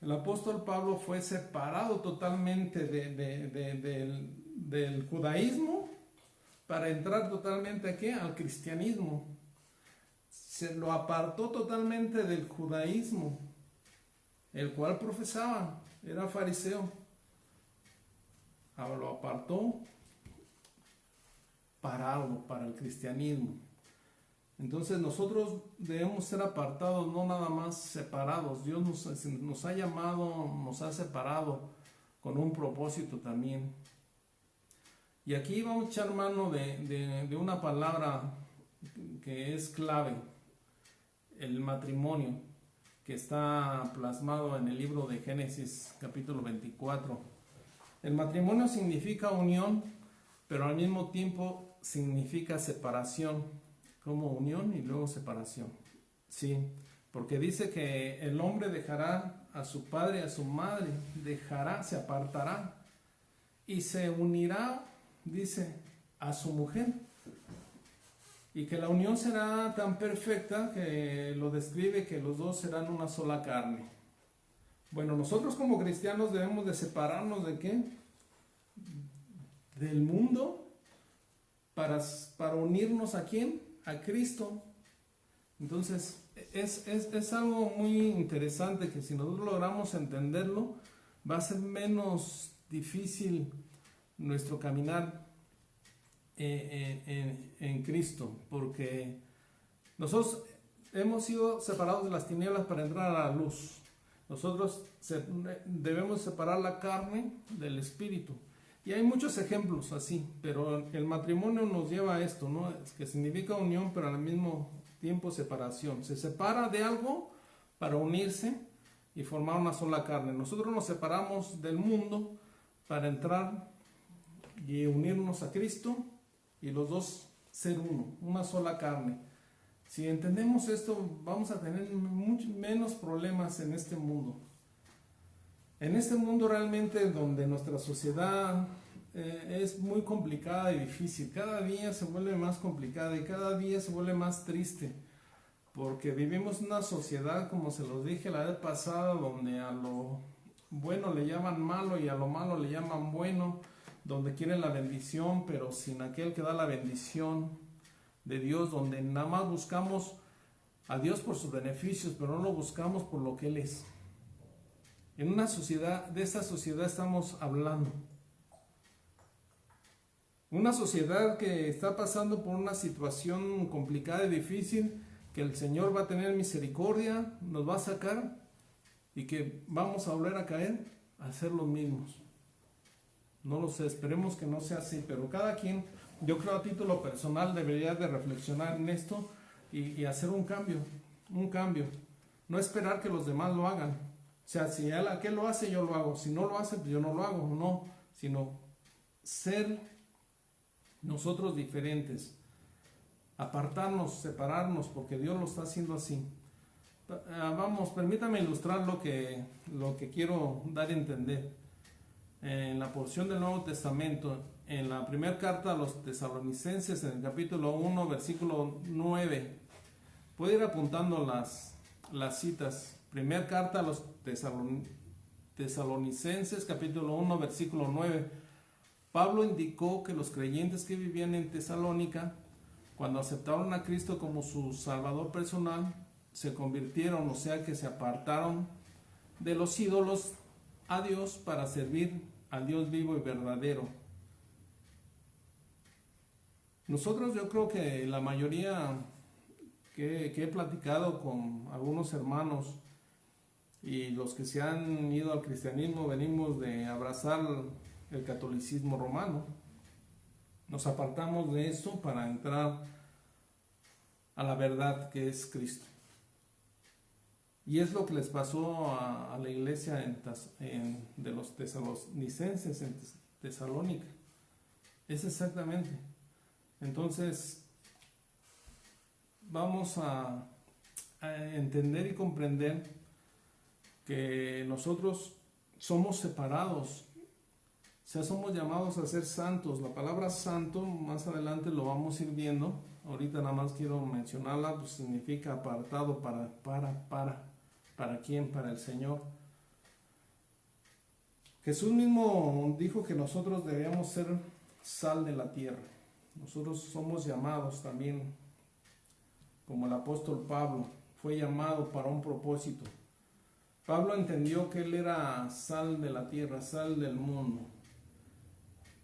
El apóstol Pablo fue separado totalmente del judaísmo para entrar totalmente ¿a qué? Al cristianismo. Se lo apartó totalmente del judaísmo, el cual profesaba, era fariseo. Ahora lo apartó para algo, para el cristianismo. Entonces nosotros debemos ser apartados, no nada más separados. Dios nos ha llamado, nos ha separado con un propósito también. Y aquí vamos a echar mano de una palabra que es clave, el matrimonio, que está plasmado en el libro de Génesis capítulo 24. El matrimonio significa unión, pero al mismo tiempo significa separación. Como unión y luego separación. Sí, porque dice que el hombre dejará a su padre y a su madre, se apartará y se unirá, dice, a su mujer. Y que la unión será tan perfecta que lo describe que los dos serán una sola carne. Bueno, nosotros como cristianos debemos de separarnos ¿de qué? Del mundo para unirnos ¿a quién? A Cristo. Entonces es algo muy interesante, que si nosotros logramos entenderlo, va a ser menos difícil nuestro caminar en Cristo, porque Nosotros hemos sido separados de las tinieblas para entrar a la luz. Nosotros debemos separar la carne del espíritu. Y hay muchos ejemplos así, pero el matrimonio nos lleva a esto, ¿no? Es que significa unión, pero al mismo tiempo separación. Se separa de algo para unirse y formar una sola carne. Nosotros nos separamos del mundo para entrar y unirnos a Cristo y los dos ser uno, una sola carne. Si entendemos esto, vamos a tener mucho menos problemas en este mundo. En este mundo realmente donde nuestra sociedad es muy complicada y difícil, cada día se vuelve más complicada y cada día se vuelve más triste, porque vivimos una sociedad, como se los dije la vez pasada, donde a lo bueno le llaman malo y a lo malo le llaman bueno, donde quieren la bendición pero sin aquel que da la bendición de Dios, donde nada más buscamos a Dios por sus beneficios, pero no lo buscamos por lo que Él es. En una sociedad, de esta sociedad estamos hablando. Una sociedad que está pasando por una situación complicada y difícil, que el Señor va a tener misericordia, nos va a sacar y que vamos a volver a caer a ser los mismos. No lo sé, esperemos que no sea así, pero cada quien, yo creo a título personal, debería de reflexionar en esto y hacer un cambio. No esperar que los demás lo hagan. O sea, si aquel lo hace, yo lo hago. Si no lo hace, pues yo no lo hago. No, sino ser nosotros diferentes. Apartarnos, separarnos, porque Dios lo está haciendo así. Vamos, permítame ilustrar lo que quiero dar a entender. En la porción del Nuevo Testamento, en la primera carta a los Tesalonicenses, en el capítulo 1, versículo 9. Puede ir apuntando las citas. Primera carta a los Tesalonicenses, capítulo 1, versículo 9. Pablo indicó que los creyentes que vivían en Tesalónica, cuando aceptaron a Cristo como su Salvador personal, se convirtieron, o sea que se apartaron de los ídolos a Dios para servir al Dios vivo y verdadero. Nosotros, yo creo que la mayoría que he platicado con algunos hermanos y los que se han ido al cristianismo, venimos de abrazar el catolicismo romano. Nos apartamos de eso para entrar a la verdad que es Cristo. Y es lo que les pasó a la iglesia de los tesalonicenses en Tesalónica. Es exactamente. Entonces, vamos a entender y comprender que nosotros somos separados. O sea, somos llamados a ser santos. La palabra santo, más adelante lo vamos a ir viendo. Ahorita nada más quiero mencionarla, pues significa apartado ¿para quién? Para el Señor. Jesús mismo dijo que nosotros debíamos ser sal de la tierra. Nosotros somos llamados también, como el apóstol Pablo, fue llamado para un propósito. Pablo entendió que él era sal de la tierra, sal del mundo.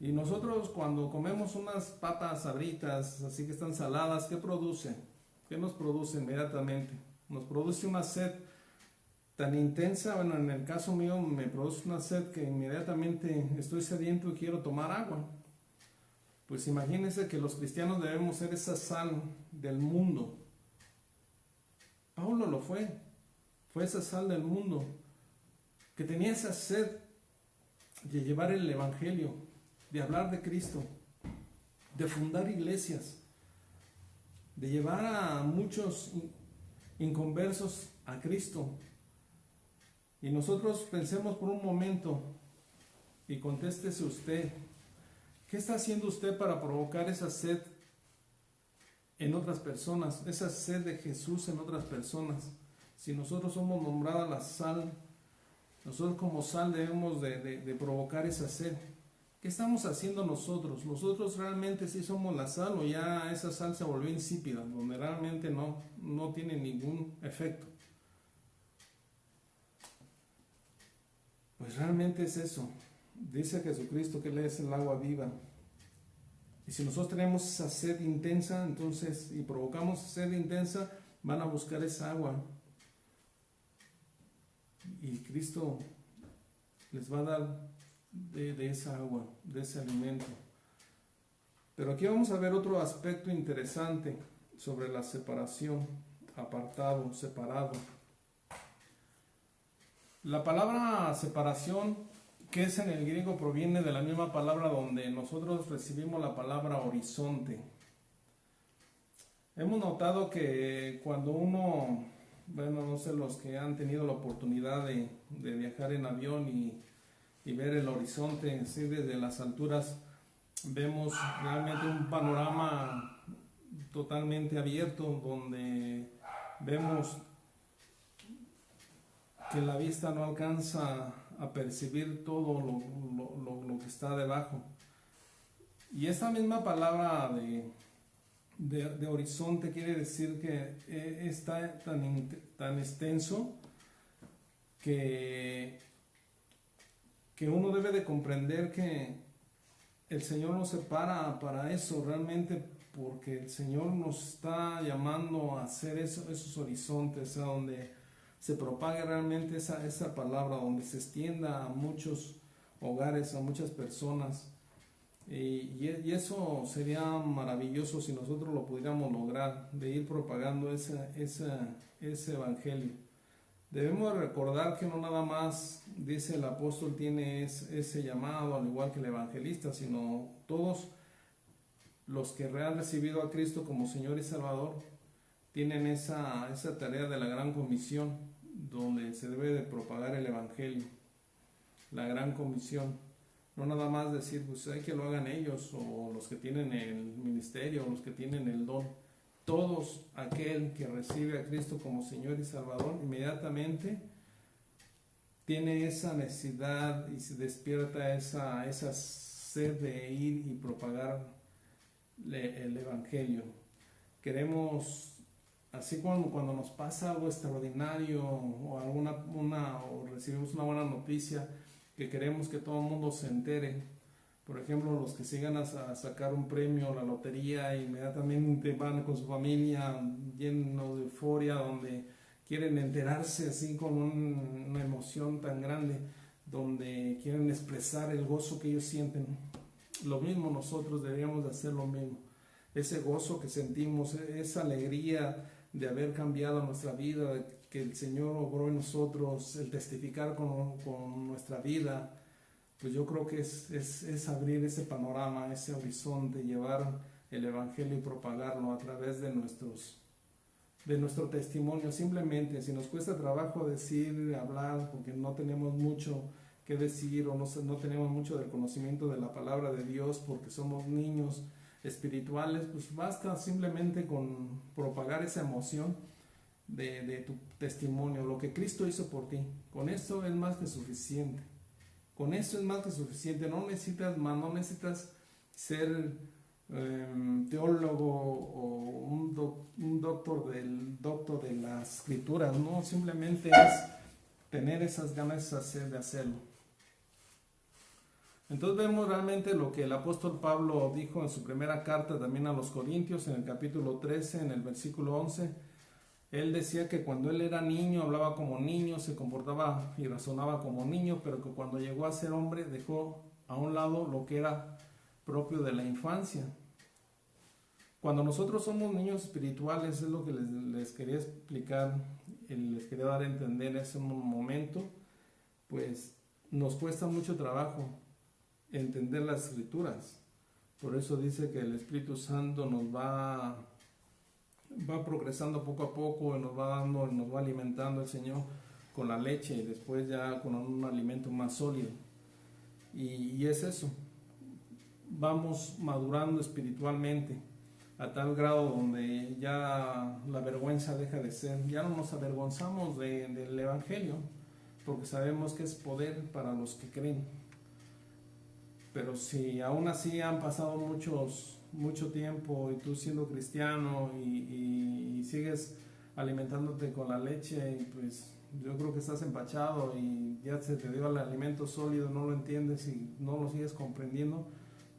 Y nosotros cuando comemos unas papas sabritas, así que están saladas, ¿qué produce? ¿Qué nos produce inmediatamente? Nos produce una sed tan intensa, bueno, en el caso mío me produce una sed que inmediatamente estoy sediento y quiero tomar agua. Pues imagínense que los cristianos debemos ser esa sal del mundo. Pablo lo fue esa sal del mundo, que tenía esa sed de llevar el evangelio, de hablar de Cristo, de fundar iglesias, de llevar a muchos inconversos a Cristo. Y nosotros pensemos por un momento y contéstese usted, ¿qué está haciendo usted para provocar esa sed en otras personas, esa sed de Jesús en otras personas? Si nosotros somos nombrada la sal, nosotros como sal debemos de provocar esa sed. ¿Qué estamos haciendo nosotros? ¿Nosotros realmente sí somos la sal o ya esa sal se volvió insípida, donde realmente no tiene ningún efecto? Pues realmente es eso. Dice Jesucristo que Él es el agua viva. Y Y si nosotros tenemos esa sed intensa, entonces, y provocamos sed intensa, van a buscar esa agua. Y Cristo les va a dar de esa agua, de ese alimento. Pero aquí vamos a ver otro aspecto interesante sobre la separación, apartado, separado. La palabra separación, que es en el griego, proviene de la misma palabra donde nosotros recibimos la palabra horizonte. Hemos notado que cuando uno, bueno, no sé, los que han tenido la oportunidad de viajar en avión y ver el horizonte, así desde las alturas, vemos realmente un panorama totalmente abierto donde vemos que la vista no alcanza a percibir todo lo que está debajo. Y esta misma palabra de horizonte quiere decir que está tan extenso que uno debe de comprender que el Señor nos separa para eso realmente, porque el Señor nos está llamando a hacer esos horizontes, a donde se propague realmente esa palabra, donde se extienda a muchos hogares, a muchas personas. Y eso sería maravilloso si nosotros lo pudiéramos lograr, de ir propagando ese evangelio. Debemos recordar que no nada más, dice el apóstol, tiene ese llamado, al igual que el evangelista, sino todos los que han recibido a Cristo como Señor y Salvador tienen esa tarea de la gran comisión, donde se debe de propagar el evangelio, la gran comisión. No nada más decir, pues hay que lo hagan ellos, o los que tienen el ministerio, o los que tienen el don. Todos aquel que recibe a Cristo como Señor y Salvador, inmediatamente tiene esa necesidad y se despierta esa sed de ir y propagar el evangelio. Queremos, así cuando nos pasa algo extraordinario o o recibimos una buena noticia, que queremos que todo el mundo se entere. Por ejemplo, los que sigan a sacar un premio, la lotería, inmediatamente van con su familia llenos de euforia, donde quieren enterarse así con una emoción tan grande, donde quieren expresar el gozo que ellos sienten. Lo mismo nosotros deberíamos de hacer lo mismo. Ese gozo que sentimos, esa alegría de haber cambiado nuestra vida, de que el Señor obró en nosotros, el testificar con nuestra vida, pues yo creo que es abrir ese panorama, ese horizonte, llevar el evangelio y propagarlo a través de nuestro testimonio. Simplemente, si nos cuesta trabajo decir, hablar, porque no tenemos mucho que decir o no tenemos mucho del conocimiento de la palabra de Dios, porque somos niños espirituales, pues basta simplemente con propagar esa emoción de tu testimonio, lo que Cristo hizo por ti. Con esto es más que suficiente. Con esto es más que suficiente. No necesitas más, no necesitas ser teólogo o un doctor de las escrituras, no, simplemente es tener esas ganas, esa sed de hacerlo. Entonces vemos realmente lo que el apóstol Pablo dijo en su primera carta también a los Corintios, en el capítulo 13, en el versículo 11. Él decía que cuando él era niño hablaba como niño, se comportaba y razonaba como niño, pero que cuando llegó a ser hombre dejó a un lado lo que era propio de la infancia. Cuando nosotros somos niños espirituales, es lo que les quería explicar, les quería dar a entender en ese momento, pues nos cuesta mucho trabajo entender las escrituras. Por eso dice que el Espíritu Santo nos va progresando poco a poco, y nos va alimentando el Señor con la leche y después ya con un alimento más sólido. Y es eso, vamos madurando espiritualmente a tal grado donde ya la vergüenza deja de ser, ya no nos avergonzamos del Evangelio, porque sabemos que es poder para los que creen. Pero si aún así han pasado mucho tiempo y tú siendo cristiano y sigues alimentándote con la leche, pues yo creo que estás empachado y ya se te dio el alimento sólido, no lo entiendes y no lo sigues comprendiendo,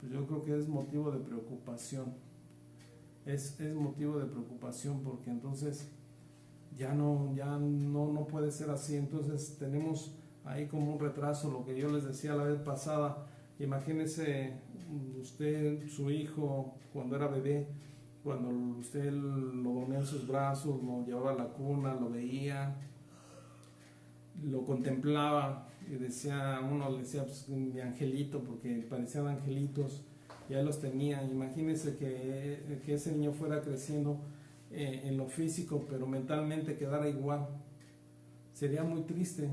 pues yo creo que es motivo de preocupación. Es motivo de preocupación porque entonces ya no puede ser así. Entonces tenemos ahí como un retraso, lo que yo les decía la vez pasada. Imagínese usted, su hijo, cuando era bebé, cuando usted lo ponía en sus brazos, lo llevaba a la cuna, lo veía, lo contemplaba y decía, uno le decía, pues, mi angelito, porque parecían angelitos, ya los tenía. Imagínese que ese niño fuera creciendo en lo físico, pero mentalmente quedara igual. Sería muy triste.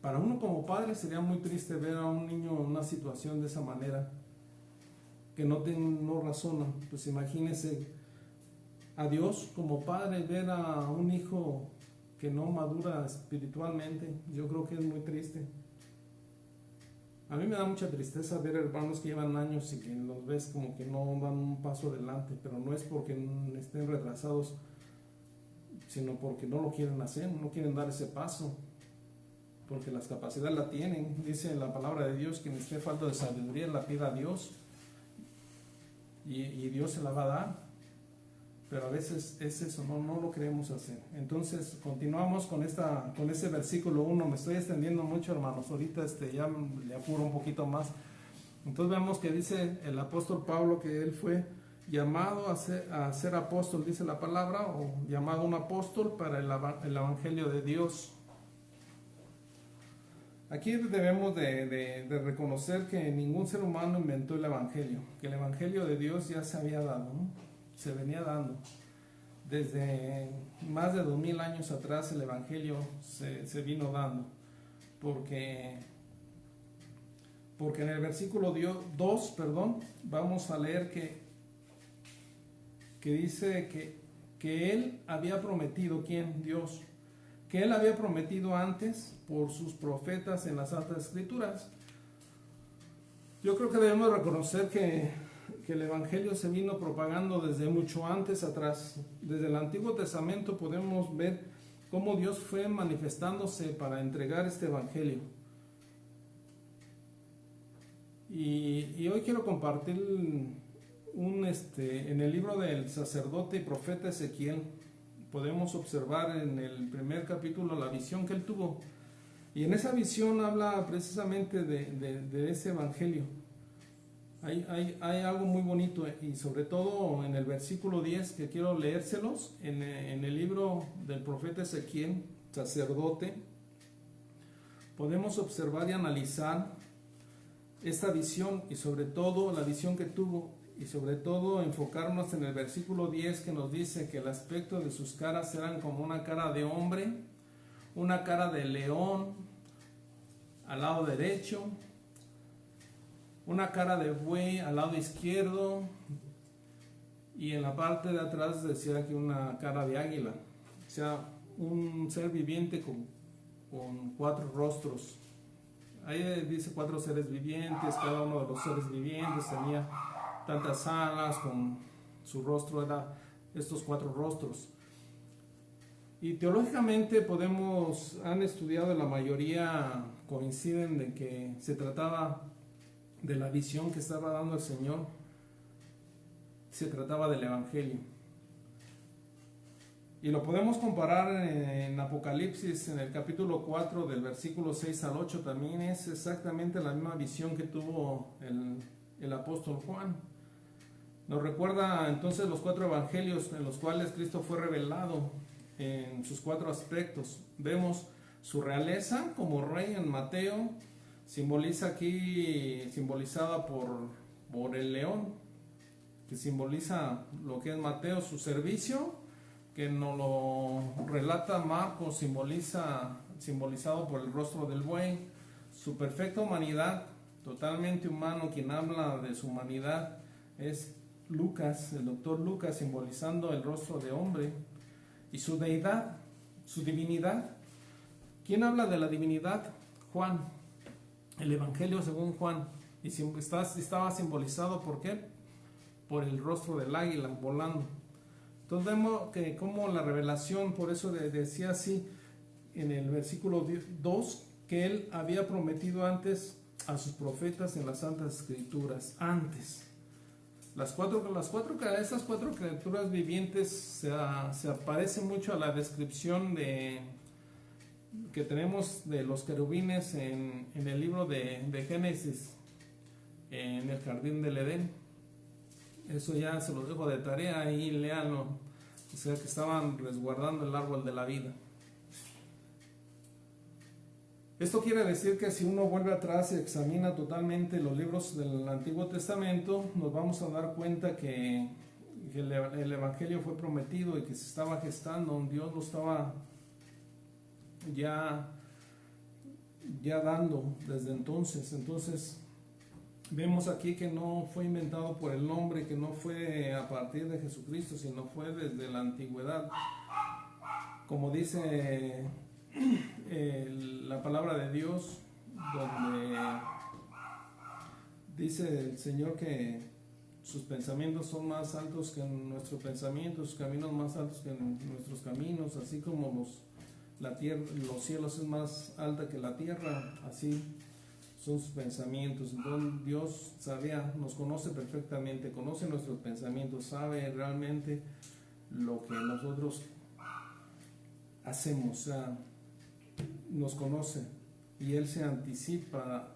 Para uno como padre sería muy triste ver a un niño en una situación de esa manera, que no razona. Pues imagínese a Dios como padre, ver a un hijo que no madura espiritualmente. Yo creo que es muy triste. A mí me da mucha tristeza ver hermanos que llevan años y que los ves como que no dan un paso adelante, pero no es porque estén retrasados, sino porque no lo quieren hacer, no quieren dar ese paso, porque las capacidades la tienen. Dice la palabra de Dios que quien esté falta de sabiduría la pida a Dios y Dios se la va a dar, pero a veces es eso, no lo queremos hacer. Entonces continuamos con ese versículo 1. Me estoy extendiendo mucho, hermanos, ahorita ya le apuro un poquito más. Entonces vemos que dice el apóstol Pablo que él fue llamado a ser apóstol, dice la palabra, o llamado un apóstol para el evangelio de Dios. Aquí debemos de reconocer que ningún ser humano inventó el evangelio, que el evangelio de Dios ya se había dado, ¿no? Se venía dando. Desde más de 2000 años atrás el evangelio se vino dando, porque en el versículo 2, vamos a leer que dice que él había prometido, ¿quién? Dios, que él había prometido antes por sus profetas en las Santas Escrituras. Yo creo que debemos reconocer que el evangelio se vino propagando desde mucho antes atrás. Desde el Antiguo Testamento podemos ver cómo Dios fue manifestándose para entregar este evangelio. Y hoy quiero compartir en el libro del sacerdote y profeta Ezequiel. Podemos observar en el primer capítulo la visión que él tuvo, y en esa visión habla precisamente de ese evangelio. Hay algo muy bonito, y sobre todo en el versículo 10, que quiero leérselos, en el libro del profeta Ezequiel, sacerdote. Podemos observar y analizar esta visión, y sobre todo la visión que tuvo, y sobre todo enfocarnos en el versículo 10, que nos dice que el aspecto de sus caras eran como una cara de hombre, una cara de león al lado derecho, una cara de buey al lado izquierdo, y en la parte de atrás decía que una cara de águila. O sea, un ser viviente con 4 rostros. Ahí dice 4 seres vivientes, cada uno de los seres vivientes tenía tantas alas, con su rostro era estos 4 rostros. Y teológicamente han estudiado, la mayoría coinciden de que se trataba de la visión que estaba dando el Señor, se trataba del evangelio. Y lo podemos comparar en Apocalipsis, en el capítulo 4, del versículo 6 al 8, también es exactamente la misma visión que tuvo el apóstol Juan. Nos recuerda entonces los 4 evangelios en los cuales Cristo fue revelado en sus 4 aspectos. Vemos su realeza como rey en Mateo, simbolizada por el león, que simboliza lo que es Mateo. Su servicio, que nos lo relata Marcos, simbolizado por el rostro del buey. Su perfecta humanidad, totalmente humano, quien habla de su humanidad es Lucas, el doctor Lucas, simbolizando el rostro de hombre. Y su deidad, su divinidad. ¿Quién habla de la divinidad? Juan, el evangelio según Juan. Y estaba simbolizado, ¿por qué? Por el rostro del águila volando. Entonces vemos que como la revelación, por eso decía así en el versículo 2, que él había prometido antes a sus profetas en las Santas Escrituras antes. Estas cuatro criaturas vivientes se aparecen mucho a la descripción que tenemos de los querubines en el libro de Génesis, en el jardín del Edén. Eso ya se los dejo de tarea y léanlo. O sea, que estaban resguardando el árbol de la vida. Esto quiere decir que si uno vuelve atrás y examina totalmente los libros del Antiguo Testamento, nos vamos a dar cuenta que el Evangelio fue prometido y que se estaba gestando. Dios lo estaba ya dando desde entonces. Entonces vemos aquí que no fue inventado por el hombre, que no fue a partir de Jesucristo, sino fue desde la antigüedad. Como dice la palabra de Dios, donde dice el Señor que sus pensamientos son más altos que nuestros pensamientos, sus caminos más altos que nuestros caminos, así como los cielos es más alta que la tierra, así son sus pensamientos. Entonces Dios nos conoce perfectamente, conoce nuestros pensamientos, sabe realmente lo que nosotros hacemos, o sea, nos conoce y Él se anticipa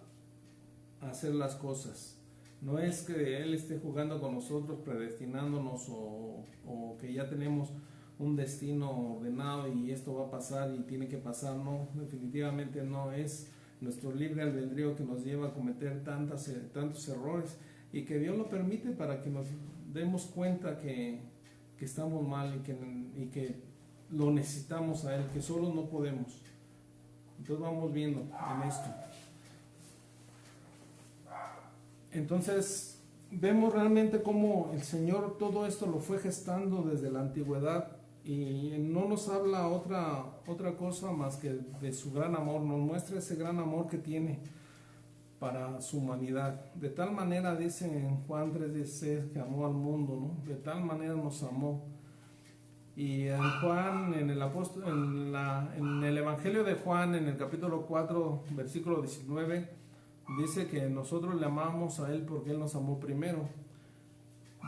a hacer las cosas. No es que Él esté jugando con nosotros, predestinándonos o que ya tenemos un destino ordenado y esto va a pasar y tiene que pasar. No, definitivamente no. Es nuestro libre albedrío que nos lleva a cometer tantos errores y que Dios lo permite para que nos demos cuenta que estamos mal y que lo necesitamos a Él, que solos no podemos. Entonces vamos viendo en esto. Entonces vemos realmente cómo el Señor todo esto lo fue gestando desde la antigüedad y no nos habla otra cosa más que de su gran amor. Nos muestra ese gran amor que tiene para su humanidad. De tal manera, dice en Juan 3:16, que amó al mundo, ¿no? De tal manera nos amó. Y en Juan, en el Evangelio de Juan, en el capítulo 4, versículo 19, dice que nosotros le amamos a Él porque Él nos amó primero.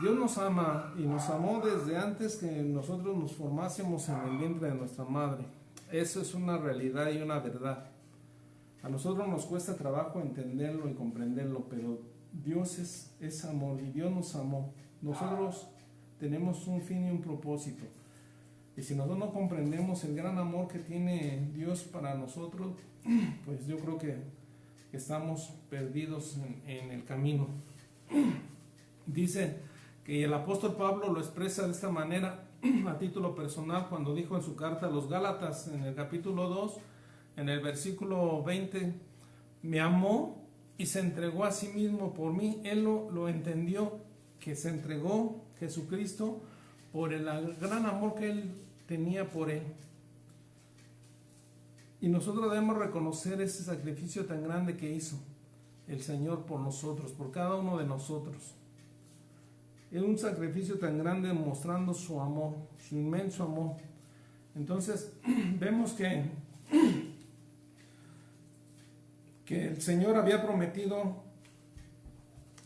Dios nos ama y nos amó desde antes que nosotros nos formásemos en el vientre de nuestra madre. Eso es una realidad y una verdad. A nosotros nos cuesta trabajo entenderlo y comprenderlo, pero Dios es amor y Dios nos amó. Nosotros tenemos un fin y un propósito. Y si nosotros no comprendemos el gran amor que tiene Dios para nosotros, pues yo creo que estamos perdidos en el camino. Dice que el apóstol Pablo lo expresa de esta manera a título personal cuando dijo en su carta a los Gálatas, en el capítulo 2, en el versículo 20, me amó y se entregó a sí mismo por mí. Él lo entendió, que se entregó Jesucristo por el gran amor que Él tenía por Él. Y nosotros debemos reconocer ese sacrificio tan grande que hizo el Señor por nosotros, por cada uno de nosotros. Es un sacrificio tan grande mostrando su amor, su inmenso amor. Entonces vemos que el Señor había prometido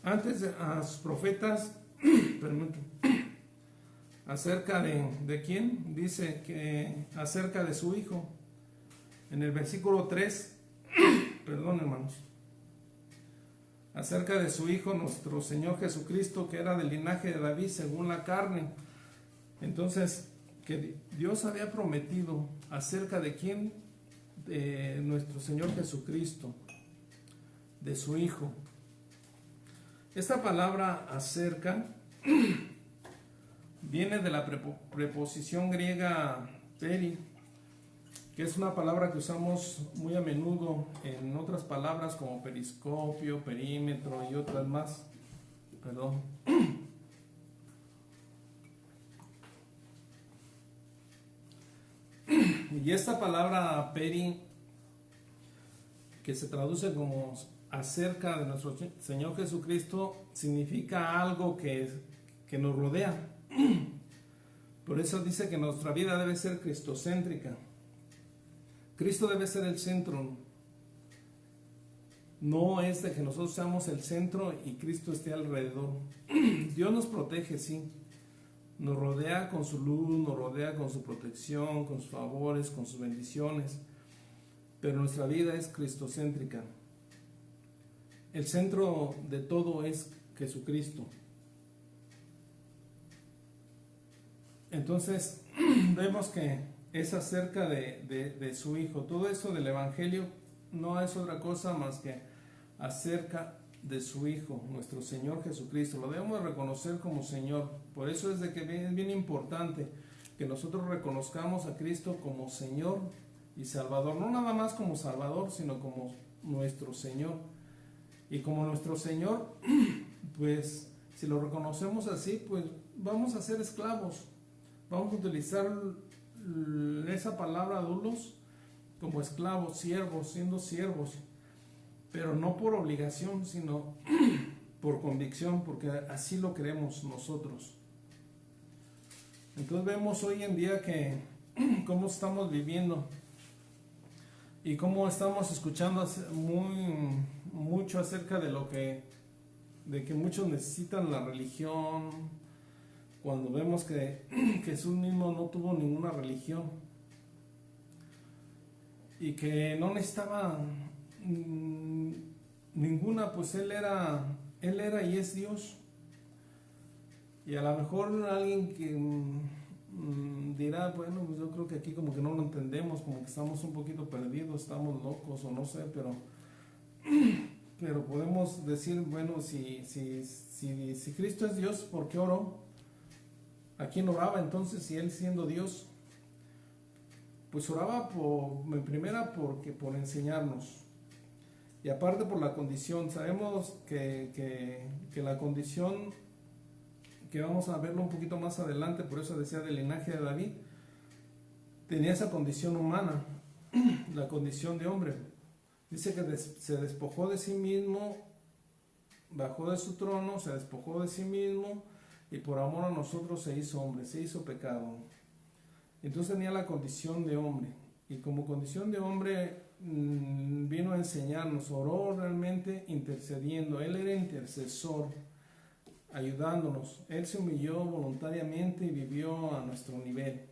antes a sus profetas acerca de quién, dice que acerca de su Hijo. En el versículo 3, perdón hermanos, acerca de su Hijo, nuestro Señor Jesucristo, que era del linaje de David según la carne. Entonces, que Dios había prometido acerca de quién, de nuestro Señor Jesucristo, de su Hijo. Esta palabra acerca viene de la preposición griega peri, que es una palabra que usamos muy a menudo en otras palabras como periscopio, perímetro y otras más. Perdón. Y esta palabra peri, que se traduce como acerca de nuestro Señor Jesucristo, significa algo que nos rodea. Por eso dice que nuestra vida debe ser cristocéntrica. Cristo debe ser el centro. No es de que nosotros seamos el centro y Cristo esté alrededor. Dios nos protege, sí. Nos rodea con su luz, nos rodea con su protección, con sus favores, con sus bendiciones. Pero nuestra vida es cristocéntrica. El centro de todo es Jesucristo. Entonces, vemos que es acerca de su Hijo. Todo eso del Evangelio no es otra cosa más que acerca de su Hijo, nuestro Señor Jesucristo. Lo debemos reconocer como Señor. Por eso es de que es bien importante que nosotros reconozcamos a Cristo como Señor y Salvador. No nada más como Salvador, sino como nuestro Señor. Y como nuestro Señor, pues si lo reconocemos así, pues vamos a ser esclavos. Vamos a utilizar esa palabra dulos como esclavos, siervos, siendo siervos, pero no por obligación, sino por convicción, porque así lo queremos nosotros. Entonces vemos hoy en día que cómo estamos viviendo y cómo estamos escuchando mucho acerca de que muchos necesitan la religión, cuando vemos que Jesús mismo no tuvo ninguna religión y que no necesitaba ninguna, pues él era y es Dios. Y a lo mejor alguien que dirá, bueno, pues yo creo que aquí como que no lo entendemos, como que estamos un poquito perdidos, estamos locos o no sé, pero podemos decir, bueno, si Cristo es Dios, ¿por qué oró? ¿A quién oraba entonces si él siendo Dios? Pues oraba en primera por enseñarnos. Y aparte por la condición. Sabemos que la condición, que vamos a verlo un poquito más adelante, por eso decía del linaje de David, tenía esa condición humana, la condición de hombre. Dice que se despojó de sí mismo, bajó de su trono, se despojó de sí mismo, y por amor a nosotros se hizo hombre, se hizo pecado. Entonces tenía la condición de hombre, y como condición de hombre vino a enseñarnos, oró realmente intercediendo. Él era intercesor, ayudándonos. Él se humilló voluntariamente y vivió a nuestro nivel.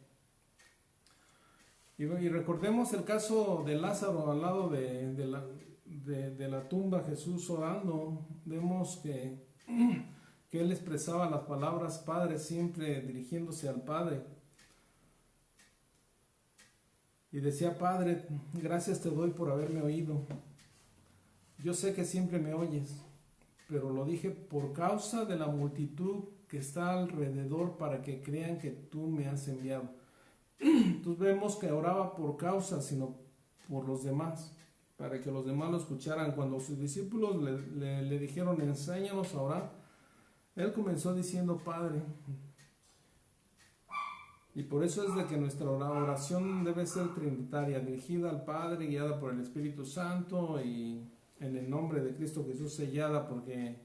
Y recordemos el caso de Lázaro al lado de la tumba, Jesús orando. Vemos que él expresaba las palabras Padre, siempre dirigiéndose al Padre. Y decía, Padre, gracias te doy por haberme oído. Yo sé que siempre me oyes, pero lo dije por causa de la multitud que está alrededor, para que crean que tú me has enviado. Entonces vemos que oraba por causa, sino por los demás, para que los demás lo escucharan. Cuando sus discípulos le dijeron, enséñanos a orar, él comenzó diciendo, Padre. Y por eso es de que nuestra oración debe ser trinitaria, dirigida al Padre, guiada por el Espíritu Santo y en el nombre de Cristo Jesús sellada, porque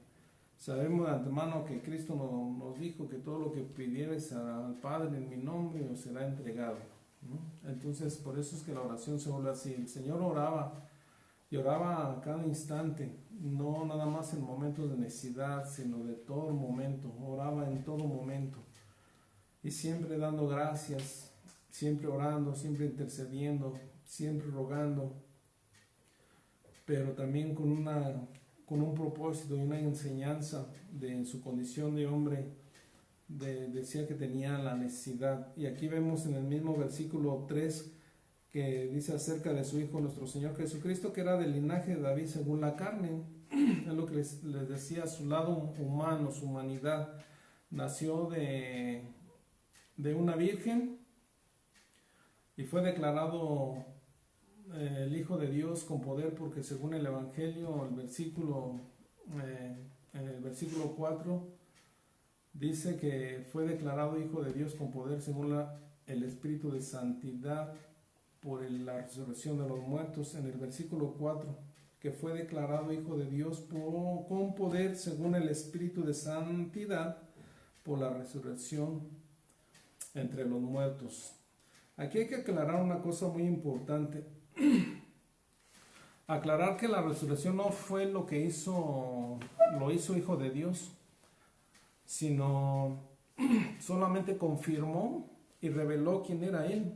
sabemos de antemano que Cristo nos dijo que todo lo que pidieres al Padre en mi nombre os será entregado, ¿no? Entonces por eso es que la oración se vuelve así. El Señor oraba y oraba a cada instante, no nada más en momentos de necesidad, sino de todo momento. Oraba en todo momento. Y siempre dando gracias, siempre orando, siempre intercediendo, siempre rogando, pero también con un propósito y una enseñanza en su condición de hombre. Decía que tenía la necesidad. Y aquí vemos en el mismo versículo 3 que dice acerca de su Hijo nuestro Señor Jesucristo, que era del linaje de David según la carne. Es lo que les decía, su lado humano, su humanidad. Nació de una virgen y fue declarado el Hijo de Dios con poder, porque según el Evangelio, en el versículo 4 dice que fue declarado Hijo de Dios con poder según el Espíritu de Santidad por la resurrección de los muertos. En el versículo 4, que fue declarado Hijo de Dios con poder según el Espíritu de Santidad por la resurrección entre los muertos. Aquí hay que aclarar una cosa muy importante. aclarar que la resurrección no fue lo hizo Hijo de Dios, sino solamente confirmó y reveló quién era Él.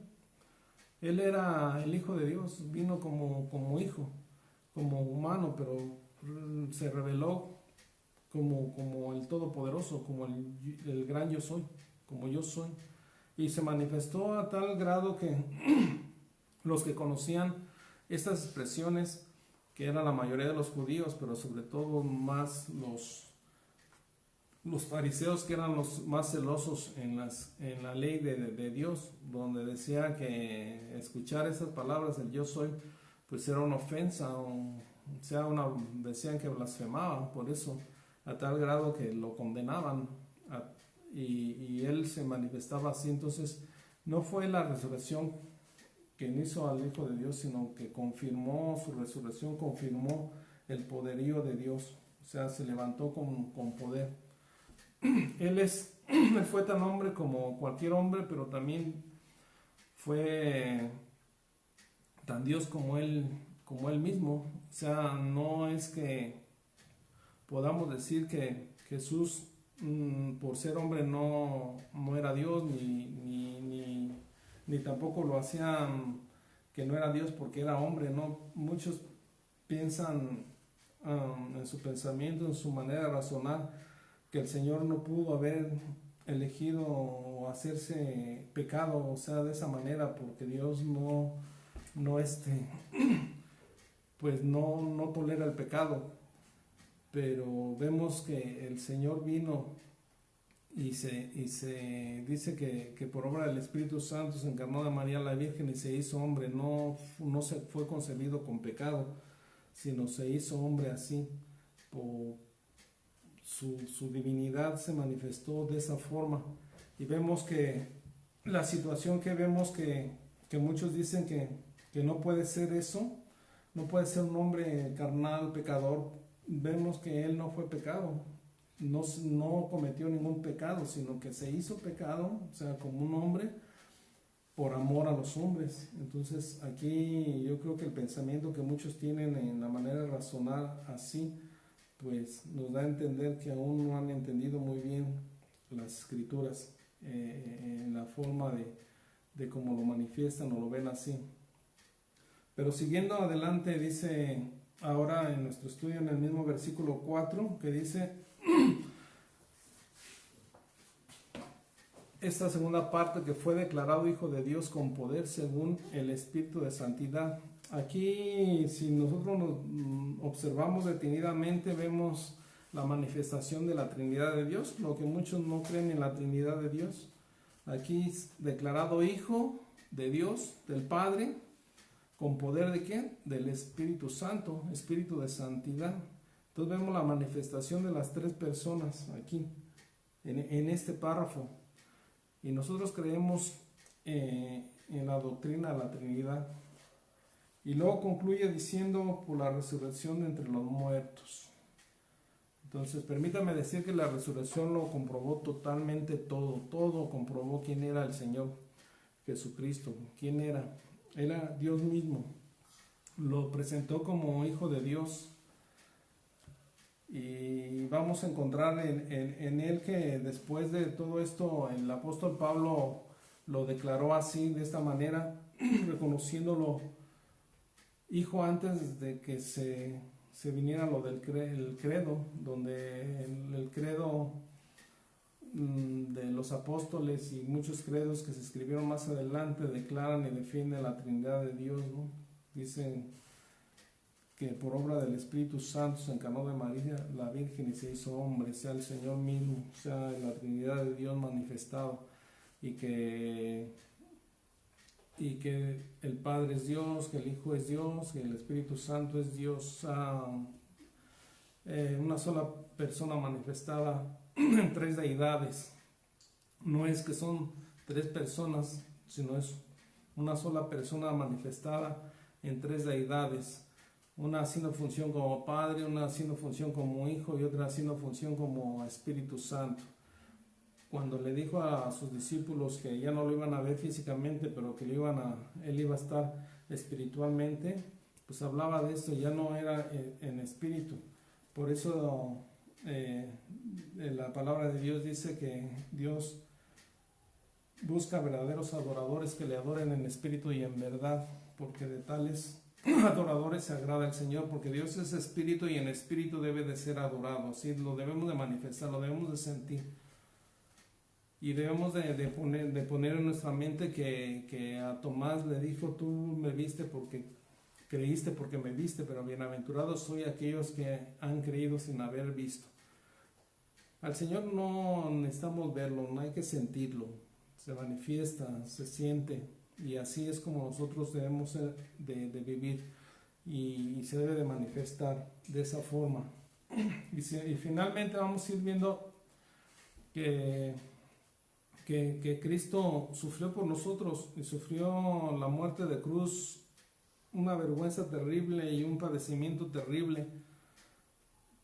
Él era el Hijo de Dios, vino como hijo, como humano, pero se reveló como el Todopoderoso, como el gran yo soy, como yo soy. Y se manifestó a tal grado que los que conocían estas expresiones, que eran la mayoría de los judíos, pero sobre todo más los fariseos, que eran los más celosos en la ley de Dios, donde decía que escuchar esas palabras del yo soy, pues era una ofensa, decían que blasfemaban, por eso, a tal grado que lo condenaban, y él se manifestaba así. Entonces no fue la resurrección que hizo al Hijo de Dios, sino que confirmó su resurrección, confirmó el poderío de Dios, o sea, se levantó con poder. Él fue tan hombre como cualquier hombre, pero también fue tan Dios como él mismo. O sea, no es que podamos decir que Jesús, por ser hombre, no era Dios, ni tampoco lo hacían que no era Dios porque era hombre, ¿no? Muchos piensan en su pensamiento, en su manera de razonar, que el Señor no pudo haber elegido o hacerse pecado, o sea, de esa manera, porque Dios pues no tolera el pecado. Pero vemos que el Señor vino y se dice que por obra del Espíritu Santo se encarnó de María la Virgen y se hizo hombre. No se fue concebido con pecado, sino se hizo hombre así. Por su divinidad se manifestó de esa forma. Y vemos que la situación que vemos que muchos dicen que no puede ser eso, no puede ser un hombre carnal, pecador. Vemos que él no fue pecado, no cometió ningún pecado, sino que se hizo pecado, o sea, como un hombre, por amor a los hombres. Entonces aquí yo creo que el pensamiento que muchos tienen en la manera de razonar así, pues nos da a entender que aún no han entendido muy bien las escrituras en la forma de cómo lo manifiestan o lo ven así. Pero siguiendo adelante, dice ahora en nuestro estudio, en el mismo versículo 4, que dice esta segunda parte, que fue declarado Hijo de Dios con poder según el Espíritu de Santidad. Aquí, si nosotros nos observamos detenidamente, vemos la manifestación de la Trinidad de Dios, lo que muchos no creen en la Trinidad de Dios. Aquí declarado Hijo de Dios, del Padre, ¿con poder de quién? Del Espíritu Santo, Espíritu de Santidad. Entonces vemos la manifestación de las tres personas aquí, en este párrafo. Y nosotros creemos en la doctrina de la Trinidad. Y luego concluye diciendo por la resurrección de entre los muertos. Entonces permítame decir que la resurrección lo comprobó totalmente todo comprobó quién era el Señor Jesucristo, quién era Dios mismo, lo presentó como Hijo de Dios. Y vamos a encontrar en él que después de todo esto el apóstol Pablo lo declaró así, de esta manera, reconociéndolo Hijo antes de que se viniera lo del credo, donde el credo de los apóstoles y muchos credos que se escribieron más adelante declaran y defienden la Trinidad de Dios, ¿no? Dicen que por obra del Espíritu Santo se encarnó de María la Virgen y se hizo hombre, sea el Señor mismo, sea la Trinidad de Dios manifestado, y que el Padre es Dios, que el Hijo es Dios, que el Espíritu Santo es Dios, una sola persona manifestada en tres deidades. No es que son tres personas, sino es una sola persona manifestada en tres deidades. Una haciendo función como Padre, una haciendo función como Hijo y otra haciendo función como Espíritu Santo. Cuando le dijo a sus discípulos que ya no lo iban a ver físicamente, pero que él iba a estar espiritualmente, pues hablaba de esto, ya no era en espíritu. Por eso la palabra de Dios dice que Dios busca verdaderos adoradores que le adoren en espíritu y en verdad, porque de tales adoradores se agrada el Señor, porque Dios es espíritu y en espíritu debe de ser adorado, ¿sí? Lo debemos de manifestar, lo debemos de sentir. Y debemos de poner en nuestra mente que a Tomás le dijo, tú me viste porque creíste porque me viste, pero bienaventurados soy aquellos que han creído sin haber visto. Al Señor no necesitamos verlo, no hay que sentirlo, se manifiesta, se siente, y así es como nosotros debemos de vivir, y se debe de manifestar de esa forma. Y finalmente vamos a ir viendo que Cristo sufrió por nosotros y sufrió la muerte de cruz, una vergüenza terrible y un padecimiento terrible,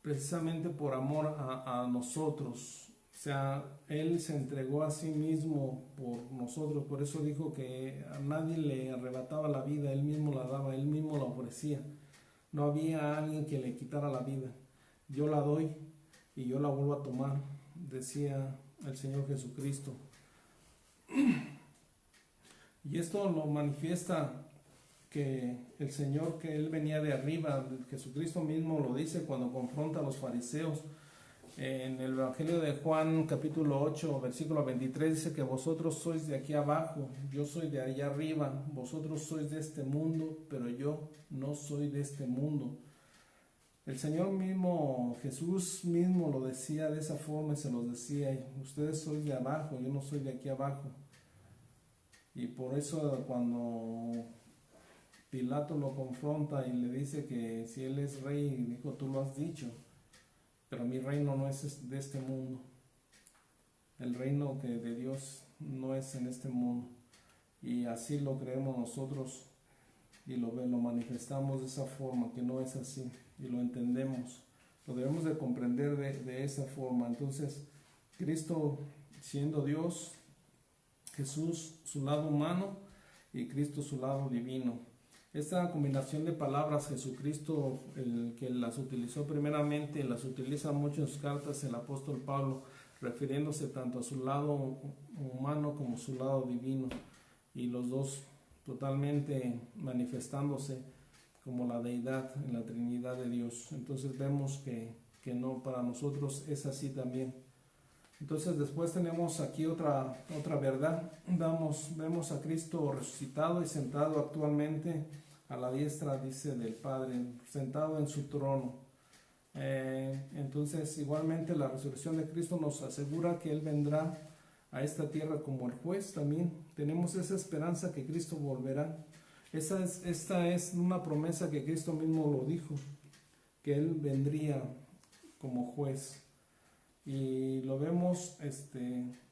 precisamente por amor a nosotros. O sea, Él se entregó a sí mismo por nosotros, por eso dijo que a nadie le arrebataba la vida, Él mismo la daba, Él mismo la ofrecía. No había alguien que le quitara la vida. Yo la doy y yo la vuelvo a tomar, decía el Señor Jesucristo. Y esto lo manifiesta que el Señor, que Él venía de arriba. Jesucristo mismo lo dice cuando confronta a los fariseos. En el Evangelio de Juan capítulo 8 versículo 23 dice que vosotros sois de aquí abajo, yo soy de allá arriba, vosotros sois de este mundo, pero yo no soy de este mundo. El Señor mismo, Jesús mismo lo decía de esa forma y se los decía, ustedes sois de abajo, yo no soy de aquí abajo. Y por eso cuando Pilato lo confronta y le dice que si él es rey, dijo, tú lo has dicho, pero mi reino no es de este mundo. El reino que de Dios no es en este mundo. Y así lo creemos nosotros y lo manifestamos de esa forma, que no es así, y lo entendemos. Lo debemos de comprender de esa forma. Entonces, Cristo siendo Dios, Jesús su lado humano y Cristo su lado divino. Esta combinación de palabras, Jesucristo, el que las utilizó primeramente, las utiliza mucho en sus cartas el apóstol Pablo, refiriéndose tanto a su lado humano como su lado divino, y los dos totalmente manifestándose como la deidad en la Trinidad de Dios. Entonces vemos que no, para nosotros es así también. Entonces después tenemos aquí otra verdad. Vemos a Cristo resucitado y sentado actualmente a la diestra, dice, del Padre, sentado en su trono. Entonces igualmente la resurrección de Cristo nos asegura que Él vendrá a esta tierra como el juez también. Tenemos esa esperanza que Cristo volverá. Esta es una promesa que Cristo mismo lo dijo, que Él vendría como juez. Y lo vemos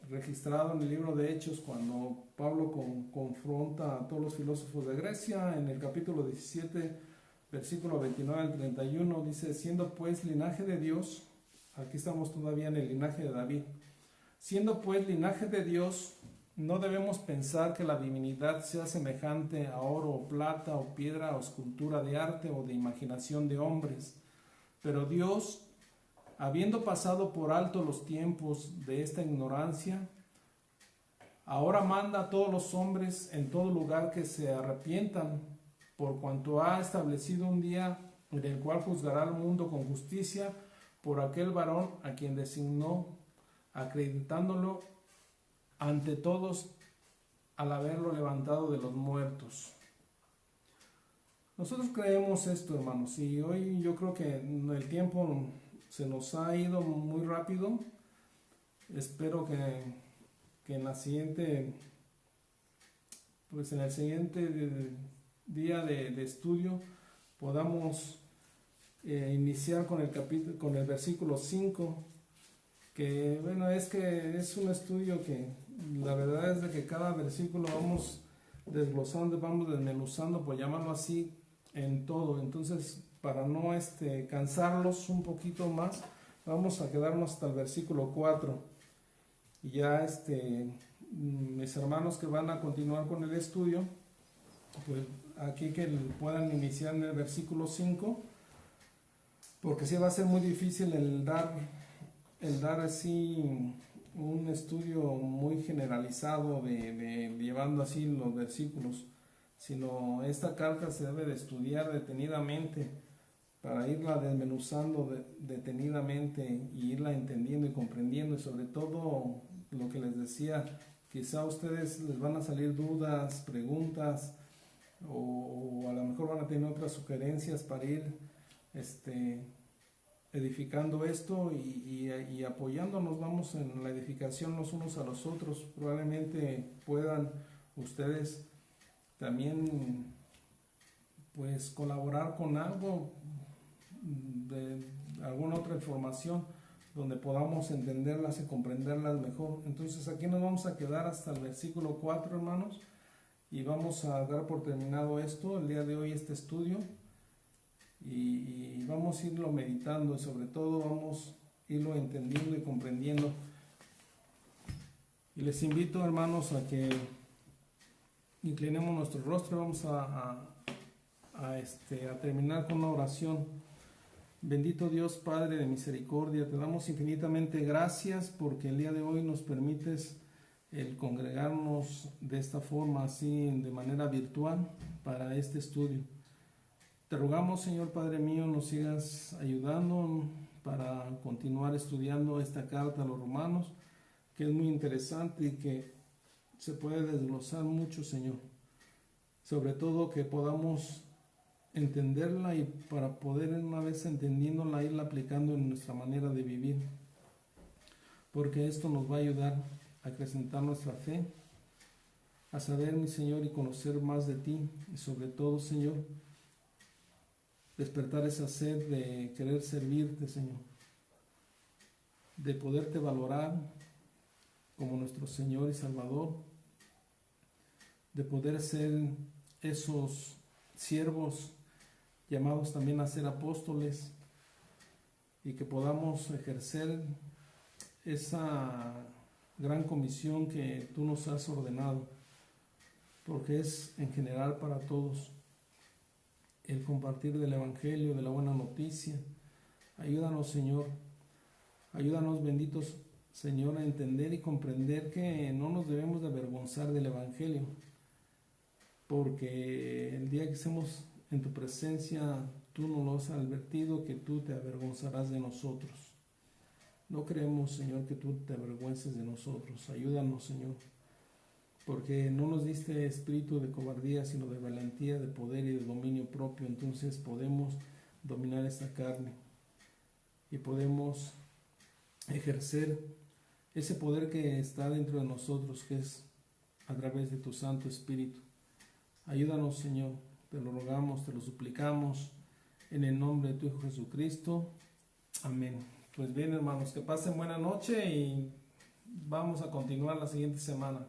registrado en el libro de Hechos cuando Pablo confronta a todos los filósofos de Grecia. En el capítulo 17, versículo 29 al 31, dice, siendo pues linaje de Dios, aquí estamos todavía en el linaje de David, siendo pues linaje de Dios, no debemos pensar que la divinidad sea semejante a oro o plata o piedra o escultura de arte o de imaginación de hombres, pero Dios, habiendo pasado por alto los tiempos de esta ignorancia, ahora manda a todos los hombres en todo lugar que se arrepientan, por cuanto ha establecido un día en el cual juzgará al mundo con justicia por aquel varón a quien designó, acreditándolo ante todos al haberlo levantado de los muertos. Nosotros creemos esto, hermanos, y hoy yo creo que el tiempo se nos ha ido muy rápido. Espero que en el siguiente día de estudio podamos iniciar con el versículo 5, que bueno, es un estudio que la verdad es de que cada versículo vamos desglosando, vamos desmenuzando, por llamarlo así, en todo. Entonces, para no cansarlos un poquito más, vamos a quedarnos hasta el versículo 4. Y ya mis hermanos que van a continuar con el estudio, pues aquí que puedan iniciar en el versículo 5, porque sí va a ser muy difícil el dar así un estudio muy generalizado de llevando así los versículos, sino esta carta se debe de estudiar detenidamente para irla desmenuzando detenidamente y irla entendiendo y comprendiendo, y sobre todo lo que les decía, quizá a ustedes les van a salir dudas, preguntas, o a lo mejor van a tener otras sugerencias para ir edificando esto y apoyándonos, vamos en la edificación los unos a los otros. Probablemente puedan ustedes también pues colaborar con algo, de alguna otra información donde podamos entenderlas y comprenderlas mejor. Entonces aquí nos vamos a quedar hasta el versículo 4, hermanos, y vamos a dar por terminado esto el día de hoy, este estudio, y vamos a irlo meditando, y sobre todo vamos a irlo entendiendo y comprendiendo. Y les invito, hermanos, a que inclinemos nuestro rostro. Vamos a terminar con una oración. Bendito Dios, Padre de misericordia, te damos infinitamente gracias porque el día de hoy nos permites el congregarnos de esta forma, así de manera virtual, para este estudio. Te rogamos, Señor Padre mío, nos sigas ayudando para continuar estudiando esta carta a los romanos, que es muy interesante y que se puede desglosar mucho, Señor. Sobre todo que podamos entenderla, y para poder, una vez entendiéndola, irla aplicando en nuestra manera de vivir, porque esto nos va a ayudar a acrecentar nuestra fe, a saber, mi Señor, y conocer más de ti, y sobre todo, Señor, despertar esa sed de querer servirte, Señor, de poderte valorar como nuestro Señor y Salvador, de poder ser esos siervos llamados también a ser apóstoles, y que podamos ejercer esa gran comisión que tú nos has ordenado, porque es en general para todos el compartir del Evangelio, de la buena noticia. Ayúdanos, Señor, ayúdanos, benditos Señor, a entender y comprender que no nos debemos de avergonzar del Evangelio, porque el día que estemos en tu presencia, tú nos lo has advertido, que tú te avergonzarás de nosotros. No creemos, Señor, que tú te avergüences de nosotros. Ayúdanos, Señor, porque no nos diste espíritu de cobardía, sino de valentía, de poder y de dominio propio. Entonces podemos dominar esta carne y podemos ejercer ese poder que está dentro de nosotros, que es a través de tu Santo Espíritu. Ayúdanos, Señor, te lo rogamos, te lo suplicamos, en el nombre de tu Hijo Jesucristo. Amén. Pues bien, hermanos, que pasen buena noche y vamos a continuar la siguiente semana.